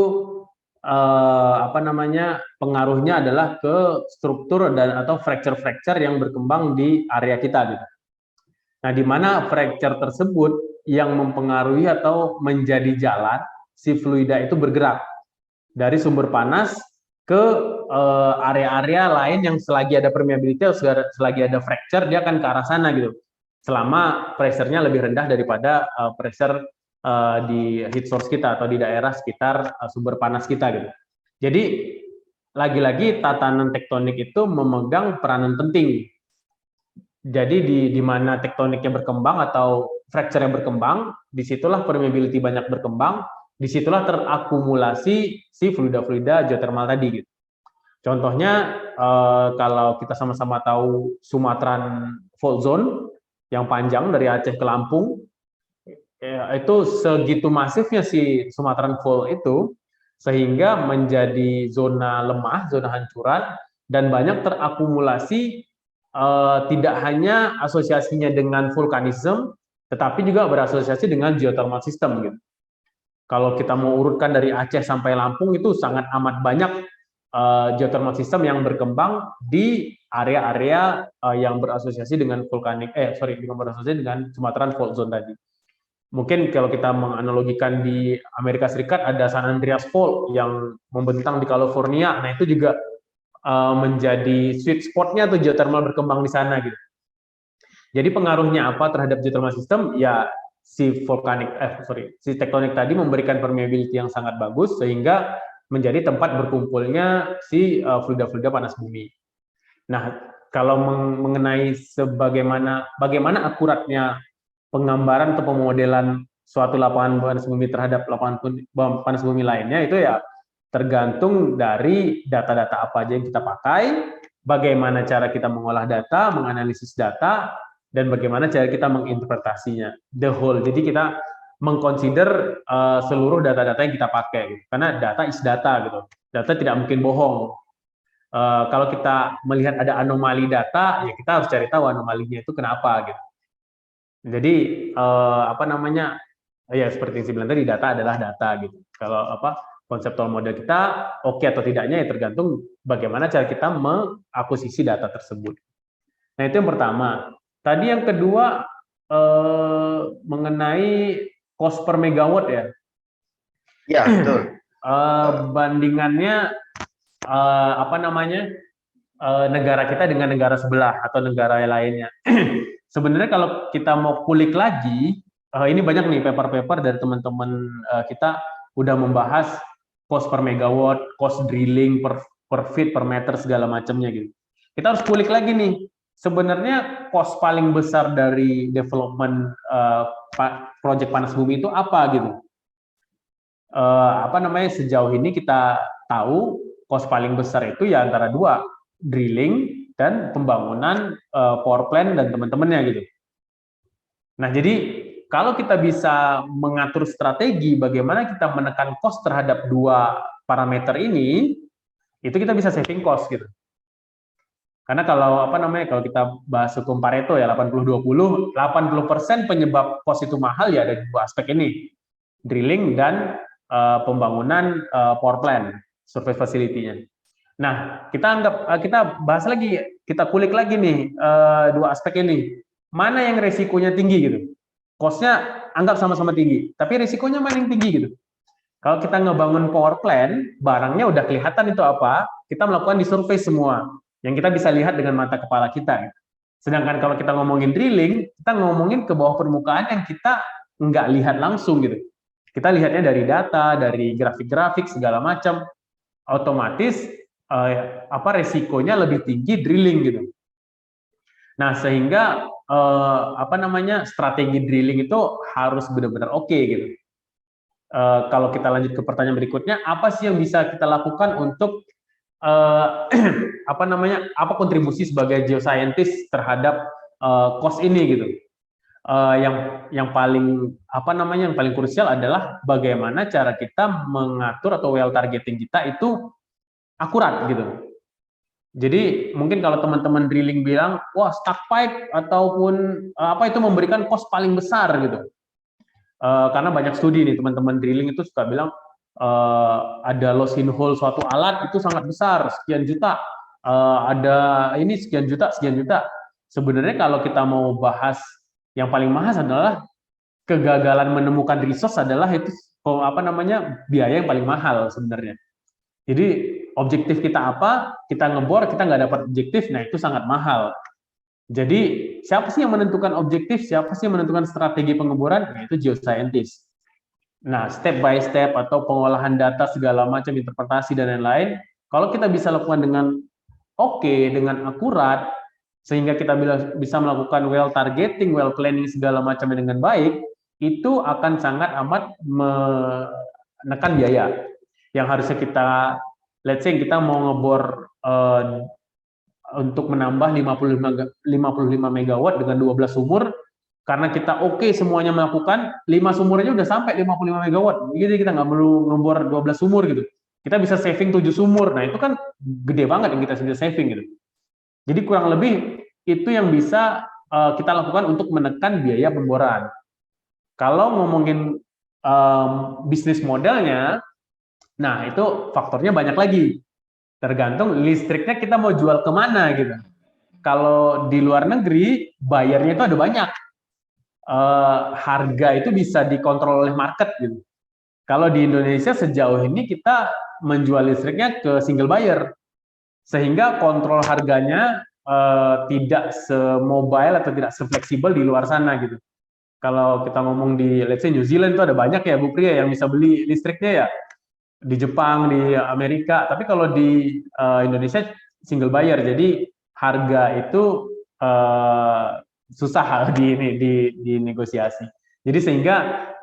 pengaruhnya adalah ke struktur dan atau fracture yang berkembang di area kita gitu. Nah, di mana fracture tersebut yang mempengaruhi atau menjadi jalan si fluida itu bergerak dari sumber panas ke area-area lain yang selagi ada permeability atau selagi ada fracture dia akan ke arah sana gitu. Selama pressure-nya lebih rendah daripada pressure di heat source kita atau di daerah sekitar sumber panas kita gitu. Jadi lagi-lagi tatanan tektonik itu memegang peranan penting Jadi di mana tektoniknya berkembang atau fracture-nya berkembang, disitulah permeability banyak berkembang, disitulah terakumulasi si fluida-fluida geothermal tadi gitu. Contohnya kalau kita sama-sama tahu Sumatran Fault Zone yang panjang dari Aceh ke Lampung, ya, itu segitu masifnya si Sumatran Fault itu sehingga menjadi zona lemah, zona hancuran, dan banyak terakumulasi tidak hanya asosiasinya dengan vulkanisme, tetapi juga berasosiasi dengan geothermal system gitu. Kalau kita mau urutkan dari Aceh sampai Lampung itu sangat amat banyak geothermal system yang berkembang di area-area yang berasosiasi dengan dengan berasosiasi dengan Sumatran Fault Zone tadi. Mungkin kalau kita menganalogikan di Amerika Serikat ada San Andreas Fault yang membentang di California, nah itu juga menjadi sweet spot-nya tuh geothermal berkembang di sana gitu. Jadi pengaruhnya apa terhadap geothermal system? Ya si tektonik tadi memberikan permeability yang sangat bagus sehingga menjadi tempat berkumpulnya si fluida-fluida panas bumi. Nah, kalau mengenai bagaimana akuratnya penggambaran atau pemodelan suatu lapangan panas bumi terhadap lapangan panas bumi lainnya itu ya tergantung dari data-data apa aja yang kita pakai, bagaimana cara kita mengolah data, menganalisis data, dan bagaimana cara kita menginterpretasinya, the whole. Jadi kita mengconsider seluruh data-data yang kita pakai, gitu. Karena data is data gitu. Data tidak mungkin bohong. Kalau kita melihat ada anomali data, ya kita harus cari tahu anomalinya itu kenapa gitu. Jadi ya seperti yang saya bilang tadi, data adalah data gitu. Kalau konseptual model kita oke atau tidaknya ya tergantung bagaimana cara kita mengakuisisi data tersebut. Nah itu yang pertama. Tadi yang kedua mengenai cost per megawatt ya. Ya betul. Bandingannya negara kita dengan negara sebelah atau negara lainnya. Sebenarnya kalau kita mau kulik lagi, ini banyak nih paper-paper dari teman-teman kita udah membahas cost per megawatt, cost drilling per feet, per meter, segala macamnya gitu. Kita harus kulik lagi nih, sebenarnya cost paling besar dari development project panas bumi itu apa gitu. Sejauh ini kita tahu cost paling besar itu ya antara dua, drilling dan pembangunan power plant dan teman-temannya gitu. Nah jadi kalau kita bisa mengatur strategi bagaimana kita menekan cost terhadap dua parameter ini, itu kita bisa saving cost gitu. Karena kalau kalau kita bahas hukum Pareto ya 80-20, 80% penyebab cost itu mahal ya ada dua aspek ini, drilling dan pembangunan power plant, surface facility-nya. Nah, kita bahas lagi, kita kulik lagi nih dua aspek ini. Mana yang resikonya tinggi gitu? Cost-nya anggap sama-sama tinggi, tapi risikonya mana yang tinggi gitu. Kalau kita ngebangun power plant, barangnya udah kelihatan itu apa, kita melakukan di survei semua, yang kita bisa lihat dengan mata kepala kita. Sedangkan kalau kita ngomongin drilling, kita ngomongin ke bawah permukaan yang kita nggak lihat langsung gitu. Kita lihatnya dari data, dari grafik-grafik, segala macam, otomatis resikonya lebih tinggi drilling gitu. Nah, sehingga strategi drilling itu harus benar-benar oke gitu. Kalau kita lanjut ke pertanyaan berikutnya, apa sih yang bisa kita lakukan untuk apa kontribusi sebagai geoscientist terhadap cost ini gitu? Yang paling yang paling krusial adalah bagaimana cara kita mengatur atau well targeting kita itu akurat gitu. Jadi mungkin kalau teman-teman drilling bilang, wah stuck pipe ataupun itu memberikan cost paling besar gitu. Karena banyak studi nih teman-teman drilling itu suka bilang ada loss in hole suatu alat itu sangat besar, sekian juta. Ada ini sekian juta. Sebenarnya kalau kita mau bahas yang paling mahal adalah kegagalan menemukan resource adalah itu biaya yang paling mahal sebenarnya. Jadi objektif kita apa, kita ngebor, kita nggak dapat objektif, nah itu sangat mahal. Jadi siapa sih yang menentukan objektif, siapa sih yang menentukan strategi pengeboran, nah, itu geoscientist. Nah step by step atau pengolahan data segala macam, interpretasi dan lain-lain, kalau kita bisa lakukan dengan oke, dengan akurat, sehingga kita bisa melakukan well targeting, well planning segala macamnya dengan baik, itu akan sangat amat menekan biaya. Yang harusnya kita, let's say kita mau ngebor untuk menambah 55 megawatt dengan 12 sumur, karena kita oke semuanya melakukan, 5 sumur aja udah sampai 55 megawatt, jadi kita nggak perlu ngebor 12 sumur gitu. Kita bisa saving 7 sumur, nah itu kan gede banget yang kita bisa saving gitu. Jadi kurang lebih itu yang bisa kita lakukan untuk menekan biaya pemboran. Kalau ngomongin bisnis modelnya, nah itu faktornya banyak lagi. Tergantung listriknya kita mau jual kemana gitu. Kalau di luar negeri, bayarnya itu ada banyak. Harga itu bisa dikontrol oleh market gitu. Kalau di Indonesia sejauh ini kita menjual listriknya ke single buyer, sehingga kontrol harganya tidak semobile atau tidak sefleksibel di luar sana gitu. Kalau kita ngomong di let's say New Zealand itu ada banyak ya Bu Priya yang bisa beli listriknya ya, di Jepang, di Amerika, tapi kalau di Indonesia single buyer, jadi harga itu susah di negosiasi. Jadi sehingga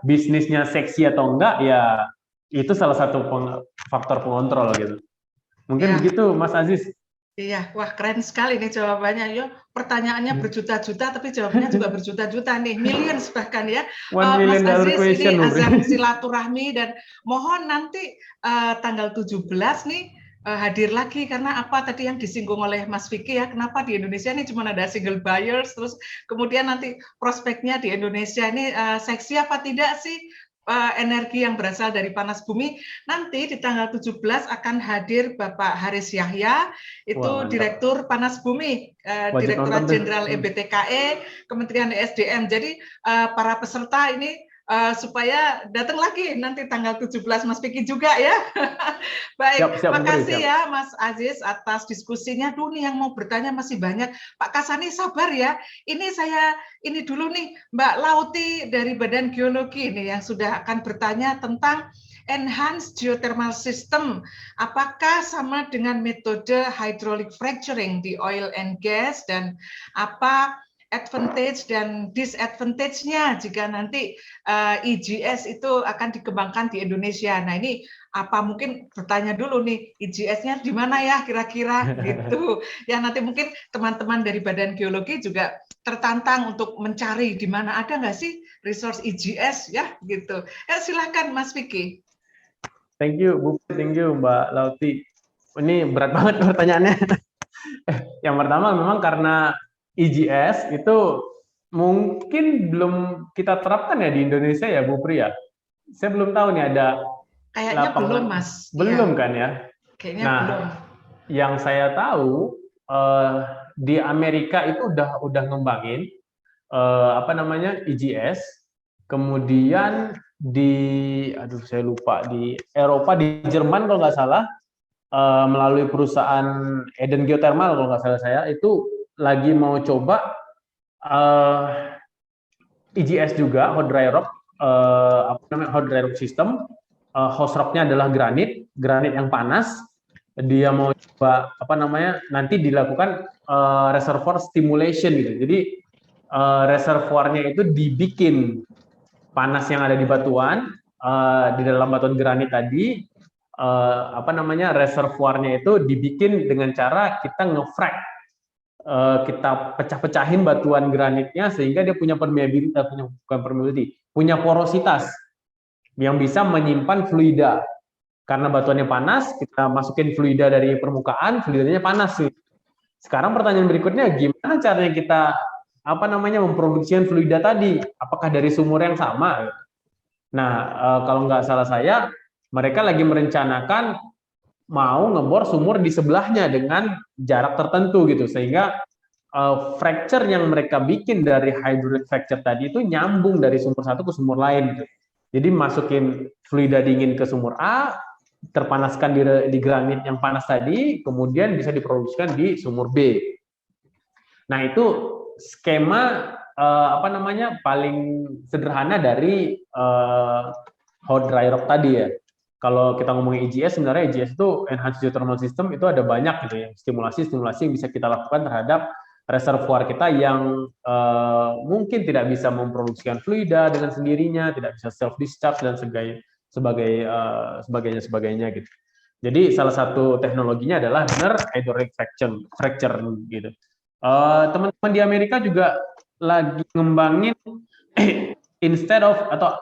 bisnisnya seksi atau enggak ya itu salah satu faktor pengontrol gitu. Mungkin begitu Mas Aziz. Iya, wah keren sekali nih jawabannya. Yo, pertanyaannya berjuta-juta, tapi jawabannya juga berjuta-juta nih, millions bahkan ya. $1 million Mas Aziz, question, ini azan silaturahmi dan mohon nanti tanggal 17 nih hadir lagi, karena apa tadi yang disinggung oleh Mas Vicky ya, kenapa di Indonesia ini cuma ada single buyers, terus kemudian nanti prospeknya di Indonesia ini seksi apa tidak sih? Energi yang berasal dari panas bumi. Nanti di tanggal 17 akan hadir Bapak Haris Yahya, itu Direktur Panas Bumi, Direktorat Jenderal EBTKE, Kementerian ESDM. Jadi para peserta ini supaya datang lagi nanti tanggal 17, Mas Vicky juga ya. Baik, terima kasih ya Mas Aziz atas diskusinya. Duh nih yang mau bertanya masih banyak. Pak Kasani sabar ya. Ini dulu nih Mbak Lauti dari Badan Geologi ini yang sudah akan bertanya tentang enhanced geothermal system. Apakah sama dengan metode hydraulic fracturing di oil and gas, dan apa advantage dan disadvantage-nya jika nanti EGS itu akan dikembangkan di Indonesia. Nah ini apa mungkin bertanya dulu nih, EGS-nya di mana ya kira-kira gitu. Ya nanti mungkin teman-teman dari Badan Geologi juga tertantang untuk mencari di mana ada nggak sih resource EGS ya gitu. Ya silakan Mas Vicky. Thank you Bu, thank you Mbak Lauti. Ini berat banget pertanyaannya. Yang pertama memang karena EGS itu mungkin belum kita terapkan ya di Indonesia ya Bu Priya. Saya belum tahu nih ada. Kayaknya belum Mas. Belum ya. Kan ya. Kayaknya belum. Yang saya tahu di Amerika itu udah ngembangin EGS. Kemudian saya lupa di Eropa, di Jerman kalau nggak salah melalui perusahaan Eden Geothermal kalau nggak salah saya itu lagi mau coba EGS juga, hot dry rock, hot dry rock system. Host rocknya adalah granit yang panas. Dia mau coba nanti dilakukan reservoir stimulation gitu. Jadi reservoirnya itu dibikin panas yang ada di batuan, di dalam batuan granit tadi, reservoirnya itu dibikin dengan cara kita ngefrack. Kita pecah-pecahin batuan granitnya sehingga dia punya punya porositas yang bisa menyimpan fluida. Karena batuannya panas, kita masukin fluida dari permukaan, fluidanya panas sih. Sekarang pertanyaan berikutnya, gimana caranya kita memproduksi fluida tadi? Apakah dari sumur yang sama? Nah, kalau nggak salah saya, mereka lagi merencanakan mau ngebor sumur di sebelahnya dengan jarak tertentu gitu, sehingga fracture yang mereka bikin dari hydraulic fracture tadi itu nyambung dari sumur satu ke sumur lain gitu. Jadi masukin fluida dingin ke sumur A, terpanaskan di granit yang panas tadi, kemudian bisa diproduksikan di sumur B. Nah, itu skema paling sederhana dari hot dry rock tadi ya. Kalau kita ngomongin EGS, sebenarnya EGS itu enhanced geothermal system itu ada banyak gitu ya, stimulasi yang bisa kita lakukan terhadap reservoir kita yang mungkin tidak bisa memproduksikan fluida dengan sendirinya, tidak bisa self discharge dan sebagainya gitu. Jadi salah satu teknologinya adalah benar hydraulic fracture gitu. Teman-teman di Amerika juga lagi ngembangin instead of atau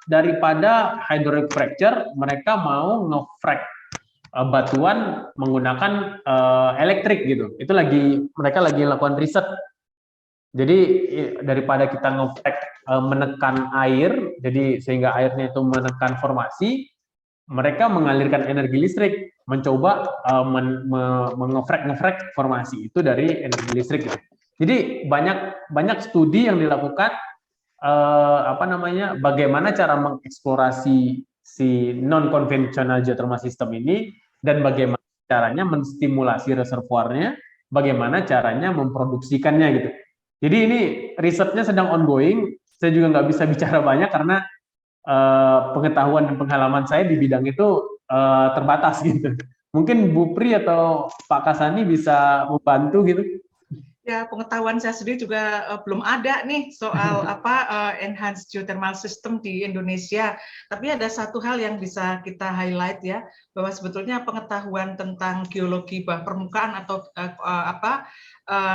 daripada hydraulic fracture, mereka mau nge-frack batuan menggunakan elektrik gitu. Itu mereka lagi lakukan riset. Jadi daripada kita nge-frack menekan air, jadi sehingga airnya itu menekan formasi, mereka mengalirkan energi listrik, mencoba nge-frack formasi itu dari energi listrik gitu. Jadi banyak studi yang dilakukan bagaimana cara mengeksplorasi si non konvensional geothermal system ini dan bagaimana caranya menstimulasi reservoirnya, bagaimana caranya memproduksikannya gitu. Jadi ini risetnya sedang ongoing. Saya juga nggak bisa bicara banyak karena pengetahuan dan pengalaman saya di bidang itu terbatas gitu. Mungkin Bu Pri atau Pak Kasani bisa membantu gitu. Ya, pengetahuan saya sendiri juga belum ada nih soal enhanced geothermal system di Indonesia. Tapi ada satu hal yang bisa kita highlight ya, bahwa sebetulnya pengetahuan tentang geologi bawah permukaan atau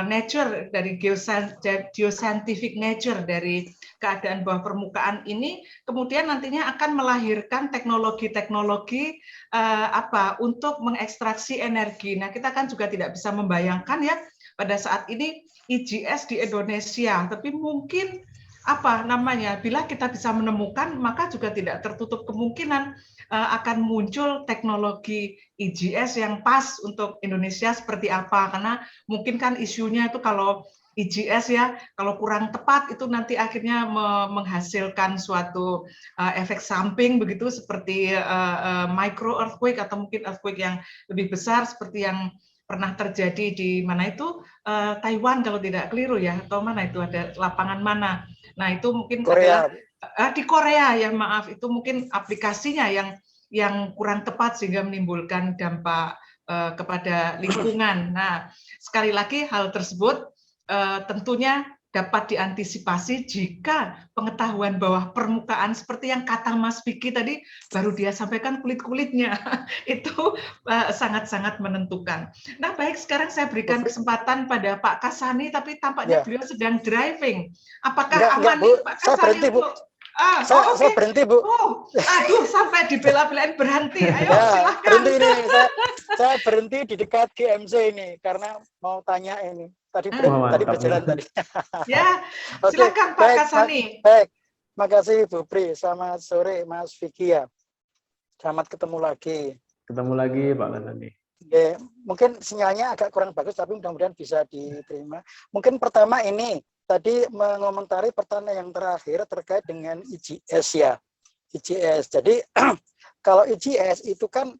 nature dari geoscientific nature dari keadaan bawah permukaan ini kemudian nantinya akan melahirkan teknologi-teknologi untuk mengekstraksi energi. Nah, kita kan juga tidak bisa membayangkan ya pada saat ini IGS di Indonesia, tapi mungkin bila kita bisa menemukan, maka juga tidak tertutup kemungkinan akan muncul teknologi IGS yang pas untuk Indonesia seperti apa, karena mungkin kan isunya itu kalau IGS ya, kalau kurang tepat itu nanti akhirnya menghasilkan suatu efek samping begitu seperti micro earthquake atau mungkin earthquake yang lebih besar seperti yang pernah terjadi di mana itu Taiwan kalau tidak keliru ya, atau mana itu ada lapangan mana. Nah itu mungkin Korea. adalah di Korea ya, maaf, itu mungkin aplikasinya yang kurang tepat sehingga menimbulkan dampak kepada lingkungan. Nah sekali lagi hal tersebut tentunya dapat diantisipasi jika pengetahuan bawah permukaan seperti yang kata Mas Vicky tadi baru dia sampaikan kulit-kulitnya itu sangat-sangat menentukan. Nah baik, sekarang saya berikan kesempatan pada Pak Kasani, tapi tampaknya beliau sedang driving. Apakah aman nih Pak Kasani? Saya berhenti, Bu. Saya berhenti, Bu. Aduh, sampai dibela-belain berhenti. Ayo silakan. Berhenti ini. Saya berhenti di dekat GMC ini karena mau tanya ini. Tadi berjalan tadi. Ya, silakan Pak Kasani. Baik, makasih Bu Pri. Selamat sore Mas Vicky ya. Selamat ketemu lagi. Ketemu lagi Pak Kasani. Ya, mungkin sinyalnya agak kurang bagus, tapi mudah-mudahan bisa diterima. Mungkin pertama ini, tadi mengomentari pertanyaan yang terakhir terkait dengan IGS ya. IGS. Jadi kalau IGS itu kan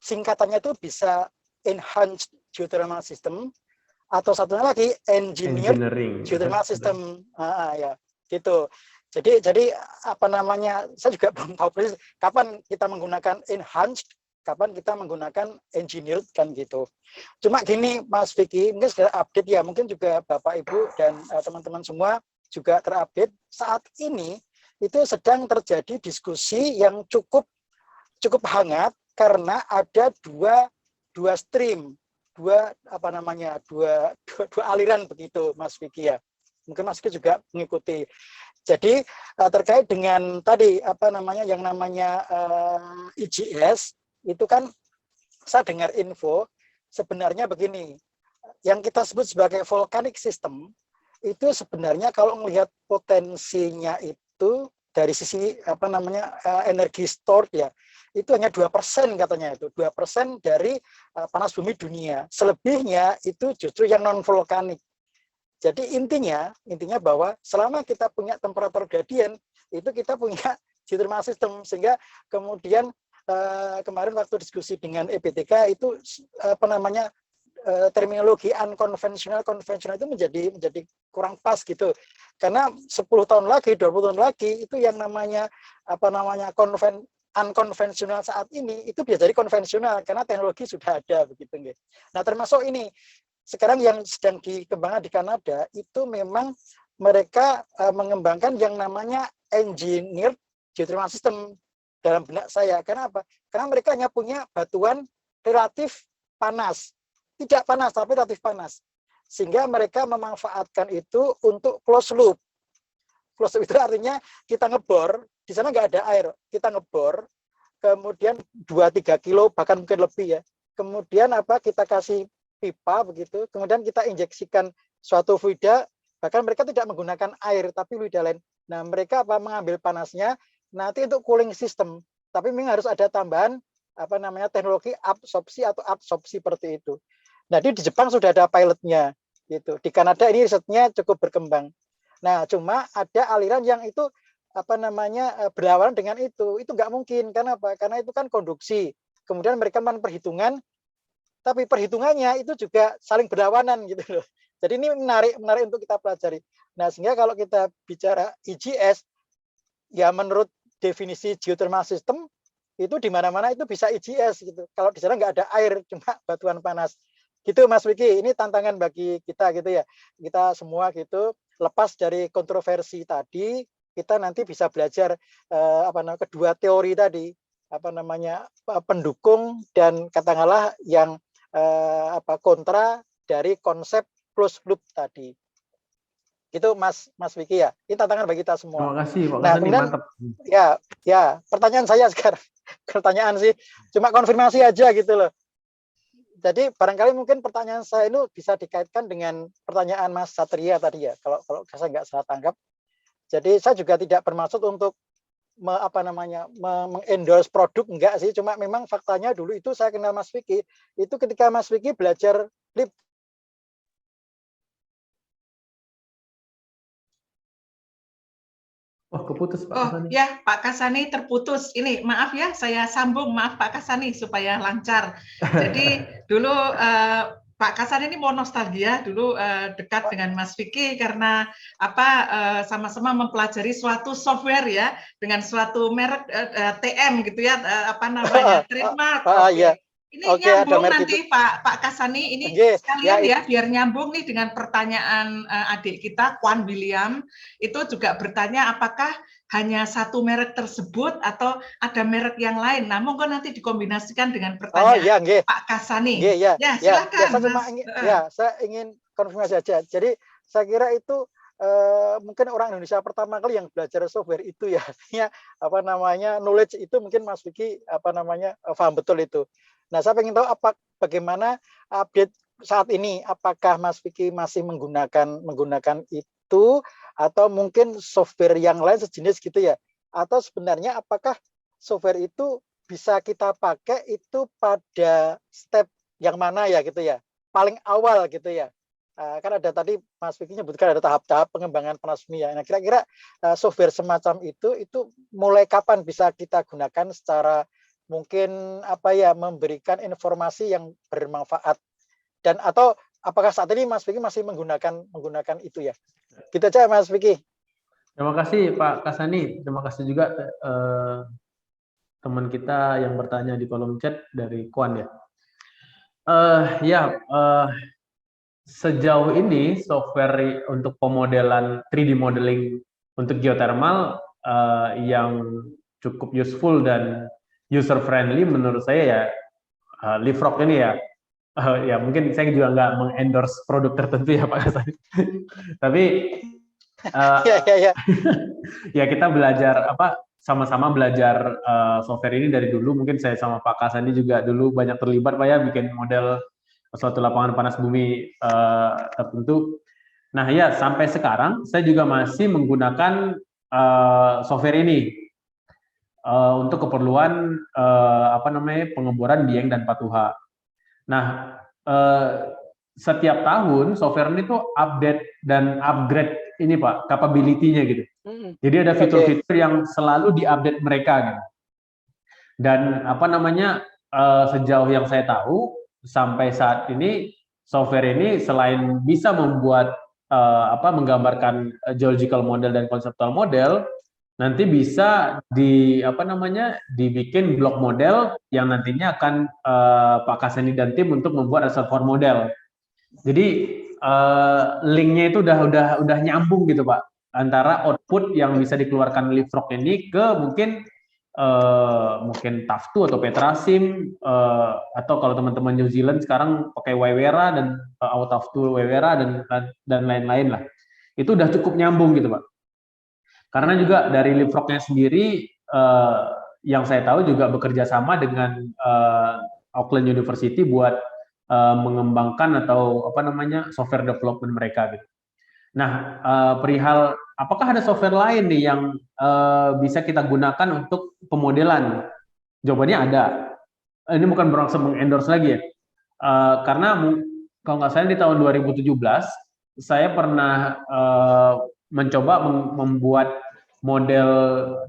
singkatannya itu bisa Enhanced Geothermal System, atau satunya lagi Engineering Geothermal System. Ya, gitu. Jadi saya juga belum tahu persis kapan kita menggunakan enhanced, kapan kita menggunakan engineered kan gitu. Cuma gini Mas Vicky, mungkin sudah update ya, mungkin juga Bapak Ibu dan teman-teman semua juga terupdate. Saat ini itu sedang terjadi diskusi yang cukup hangat karena ada dua stream, dua aliran begitu Mas Vicky ya. Mungkin Mas Vicky juga mengikuti. Jadi terkait dengan tadi yang namanya IGS itu kan saya dengar info sebenarnya begini, yang kita sebut sebagai volcanic system itu sebenarnya kalau melihat potensinya itu dari sisi energi stored ya, itu hanya 2% katanya, itu 2% dari panas bumi dunia. Selebihnya itu justru yang non volkanik. Jadi intinya bahwa selama kita punya temperatur gradient, itu kita punya geothermal system, sehingga kemudian kemarin waktu diskusi dengan EBTK itu terminologi unconventional konvensional itu menjadi kurang pas gitu. Karena 10 tahun lagi, 20 tahun lagi itu yang namanya unconventional saat ini itu bisa jadi konvensional karena teknologi sudah ada begitu. Nah, termasuk ini sekarang yang sedang dikembangkan di Kanada itu memang mereka mengembangkan yang namanya engineered geothermal system dalam benak saya. Karena apa? Karena mereka hanya punya batuan relatif panas. Tidak panas, tapi relatif panas. Sehingga mereka memanfaatkan itu untuk close loop. Close loop itu artinya kita ngebor, di sana nggak ada air. Kita ngebor, kemudian 2-3 kilo, bahkan mungkin lebih ya. Kemudian kita kasih pipa begitu, kemudian kita injeksikan suatu fluida, bahkan mereka tidak menggunakan air, tapi fluida lain. Nah, mereka mengambil panasnya, nanti untuk cooling system, tapi memang harus ada tambahan teknologi absorpsi atau adsorpsi seperti itu. Nah, di Jepang sudah ada pilotnya gitu. Di Kanada ini risetnya cukup berkembang. Nah, cuma ada aliran yang itu berlawanan dengan itu nggak mungkin. Karena apa? Karena itu kan konduksi. Kemudian mereka melakukan perhitungan, tapi perhitungannya itu juga saling berlawanan gitu loh. Jadi ini menarik untuk kita pelajari. Nah, sehingga kalau kita bicara EGS, ya menurut definisi geothermal system itu di mana-mana itu bisa EGS gitu. Kalau di sana nggak ada air, cuma batuan panas. Gitu Mas Wiki, ini tantangan bagi kita gitu ya. Kita semua gitu, lepas dari kontroversi tadi, kita nanti bisa belajar kedua teori tadi, pendukung dan katakanlah yang kontra dari konsep closed loop tadi. Itu Mas Wiki ya. Ini tantangan bagi kita semua. Terima kasih Pak Nah, Kasani, kemudian mantap. Ya, pertanyaan saya sekarang. Pertanyaan sih, cuma konfirmasi aja gitu loh. Jadi barangkali mungkin pertanyaan saya itu bisa dikaitkan dengan pertanyaan Mas Satria tadi ya. Kalau saya nggak salah tangkap. Jadi saya juga tidak bermaksud untuk mengendorse produk, enggak sih. Cuma memang faktanya dulu itu saya kenal Mas Vicky. Itu ketika Mas Vicky belajar lip. Oh, keputus Pak Oh Kasani. ya, Pak Kasani terputus. Ini maaf ya, saya sambung. Maaf Pak Kasani supaya lancar. Jadi dulu Pak Kasani ini mau nostalgia dulu dekat dengan Mas Vicky karena sama-sama mempelajari suatu software ya dengan suatu merek TM gitu ya, trademark. Iya. Ini ada nyambung itu. nanti Pak Kasani ini sekalian ya biar nyambung nih dengan pertanyaan adik kita Kwan William itu juga bertanya apakah hanya satu merek tersebut atau ada merek yang lain. Nah, monggo nanti dikombinasikan dengan pertanyaan Pak Kasani. Ya, silakan. Saya ingin konfirmasi aja. Jadi saya kira itu mungkin orang Indonesia pertama kali yang belajar software itu ya. Knowledge itu mungkin Mas Vicky paham betul itu. Nah, saya ingin tahu bagaimana update saat ini. Apakah Mas Vicky masih menggunakan itu atau mungkin software yang lain sejenis gitu ya? Atau sebenarnya apakah software itu bisa kita pakai itu pada step yang mana ya gitu ya? Paling awal gitu ya. Kan ada tadi Mas Vicky nyebutkan ada tahap-tahap pengembangan panas bumi ya. Nah, kira-kira software semacam itu mulai kapan bisa kita gunakan secara mungkin memberikan informasi yang bermanfaat dan atau apakah saat ini Mas Vicky masih menggunakan itu ya? Gitu aja Mas Vicky. Terima kasih Pak Kasani. Terima kasih juga teman kita yang bertanya di kolom chat dari Kwan ya. Sejauh ini software untuk pemodelan 3D modeling untuk geothermal yang cukup useful dan user friendly menurut saya ya Leapfrog ini ya. Ya mungkin saya juga nggak mengendorse produk tertentu ya Pak Kasani. Tapi ya kita belajar sama-sama belajar software ini dari dulu. Mungkin saya sama Pak Kasani juga dulu banyak terlibat Pak ya bikin model suatu lapangan panas bumi tertentu. Nah ya sampai sekarang saya juga masih menggunakan software ini untuk keperluan pengeboran Dieng dan Patuha. Nah setiap tahun software ini tuh update dan upgrade ini Pak capability-nya gitu. Jadi ada fitur-fitur yang selalu diupdate mereka gitu. Dan sejauh yang saya tahu sampai saat ini software ini selain bisa membuat menggambarkan geological model dan conceptual model, nanti bisa dibikin blok model yang nantinya akan Pak Kasani dan tim untuk membuat reservoir model. Jadi linknya itu udah nyambung gitu Pak, antara output yang bisa dikeluarkan Leapfrog ini ke mungkin Taftu atau Petrasim, atau kalau teman-teman New Zealand sekarang pakai Wayvera dan Taftu Wayvera dan lain-lain lah. Itu udah cukup nyambung gitu Pak. Karena juga dari Leapfrog-nya sendiri yang saya tahu juga bekerja sama dengan Auckland University buat mengembangkan atau apa namanya software development mereka gitu. Nah, perihal apakah ada software lain nih yang bisa kita gunakan untuk pemodelan? Jawabannya ada. Ini bukan bermaksud mengendorse lagi ya, karena kalau nggak salah di tahun 2017 saya pernah mencoba membuat model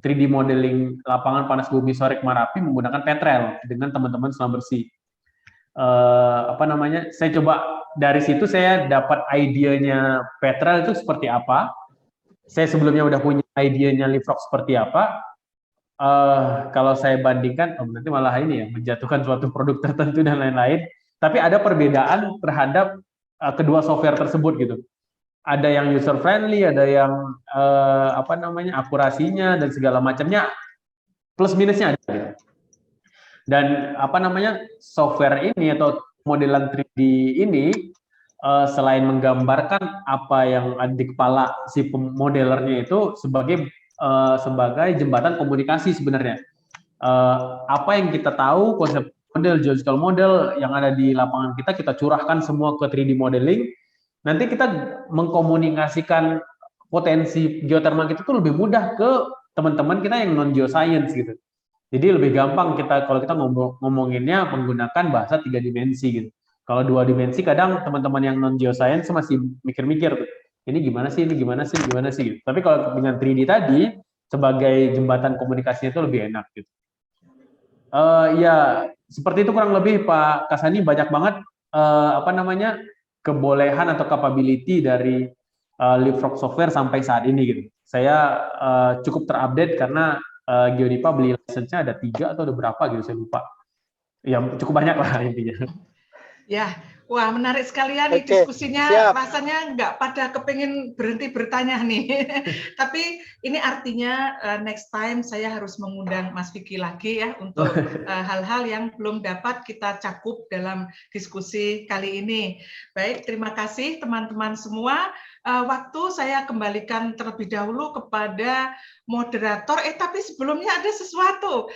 3D modeling lapangan panas bumi Sorek Marapi menggunakan Petrel dengan teman-teman Selam Bersih. Apa namanya? Saya coba dari situ saya dapat idenya Petrel itu seperti apa. Saya sebelumnya udah punya idenya Leapfrog seperti apa. Kalau saya bandingkan, nanti malah ini ya menjatuhkan suatu produk tertentu dan lain-lain. Tapi ada perbedaan terhadap kedua software tersebut gitu. Ada yang user friendly, ada yang apa namanya akurasinya dan segala macamnya plus minusnya ada. Gitu. Dan apa namanya software ini atau modelan 3D ini selain menggambarkan apa yang ada di kepala si modelernya itu sebagai jembatan komunikasi sebenarnya. Apa yang kita tahu konsep model, geological model yang ada di lapangan kita curahkan semua ke 3D modeling. Nanti kita mengkomunikasikan potensi geothermal kita tuh lebih mudah ke teman-teman kita yang non geoscience gitu. Jadi lebih gampang kita kalau kita ngomonginnya menggunakan bahasa 3 dimensi gitu. Kalau 2 dimensi kadang teman-teman yang non geoscience masih mikir-mikir tuh. Ini gimana sih, gimana sih gitu. Tapi kalau dengan 3D tadi sebagai jembatan komunikasinya itu lebih enak gitu. Ya seperti itu kurang lebih Pak Kasani, banyak banget apa namanya kebolehan atau capability dari Leapfrog software sampai saat ini gitu. Saya cukup terupdate karena Geodipa beli license-nya ada 3 atau ada berapa gitu, saya lupa. Ya cukup banyak lah intinya. Ya, wah menarik sekali ya nih diskusinya. Rasanya nggak pada kepingin berhenti bertanya nih. Tapi ini artinya next time saya harus mengundang Mas Vicky lagi ya untuk hal-hal yang belum dapat kita cakup dalam diskusi kali ini. Baik, terima kasih teman-teman semua. Waktu saya kembalikan terlebih dahulu kepada moderator. Tapi sebelumnya ada sesuatu,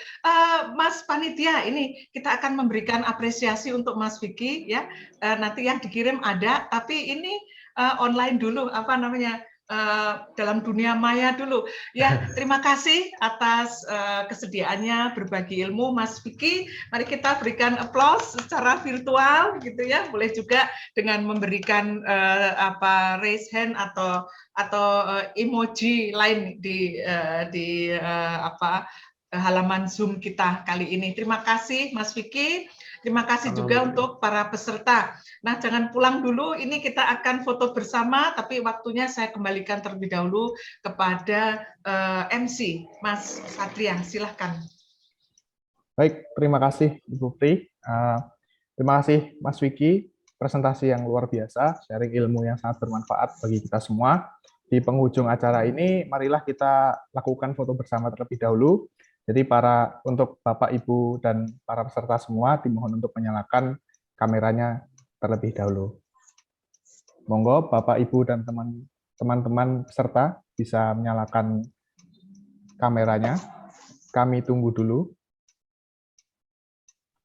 Mas Panitia. Ini kita akan memberikan apresiasi untuk Mas Vicky ya. Nanti yang dikirim ada, tapi ini online dulu, apa namanya? Dalam dunia maya dulu. Ya, terima kasih atas kesediaannya berbagi ilmu, Mas Vicky. Mari kita berikan applause secara virtual, gitu ya. Boleh juga dengan memberikan raise hand atau emoji lain di halaman Zoom kita kali ini. Terima kasih, Mas Vicky. Terima kasih juga untuk para peserta. Nah, jangan pulang dulu, ini kita akan foto bersama, tapi waktunya saya kembalikan terlebih dahulu kepada MC, Mas Satria, silahkan. Baik, terima kasih Ibu Pri. Terima kasih Mas Vicky, presentasi yang luar biasa, sharing ilmu yang sangat bermanfaat bagi kita semua. Di penghujung acara ini, marilah kita lakukan foto bersama terlebih dahulu. Jadi untuk Bapak, Ibu, dan para peserta semua dimohon untuk menyalakan kameranya terlebih dahulu. Monggo Bapak, Ibu, dan teman-teman peserta bisa menyalakan kameranya. Kami tunggu dulu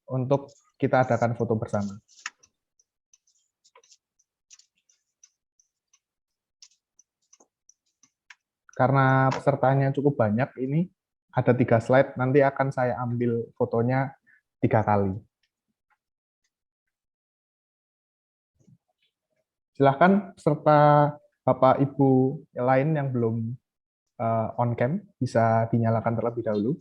untuk kita adakan foto bersama. Karena pesertanya cukup banyak ini, ada 3 slide, nanti akan saya ambil fotonya 3 kali. Silahkan peserta Bapak Ibu lain yang belum on cam bisa dinyalakan terlebih dahulu.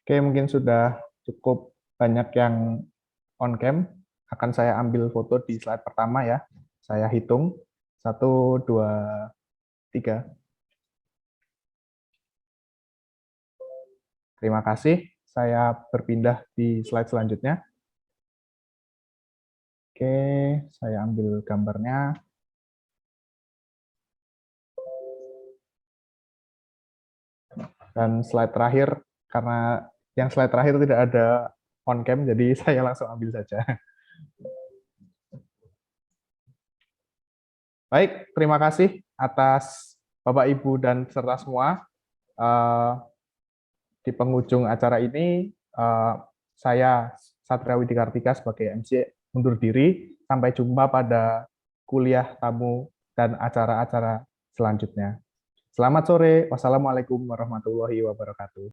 Oke, mungkin sudah cukup banyak yang on cam. Akan saya ambil foto di slide pertama ya. Saya hitung 1, 2, 3. Terima kasih. Saya berpindah di slide selanjutnya. Oke, saya ambil gambarnya. Dan slide terakhir, karena yang slide terakhir tidak ada on cam, jadi saya langsung ambil saja. Baik, terima kasih atas Bapak, Ibu, dan peserta semua. Di penghujung acara ini, saya, Satria Widikartika, sebagai MC undur diri. Sampai jumpa pada kuliah tamu dan acara-acara selanjutnya. Selamat sore. Wassalamualaikum warahmatullahi wabarakatuh.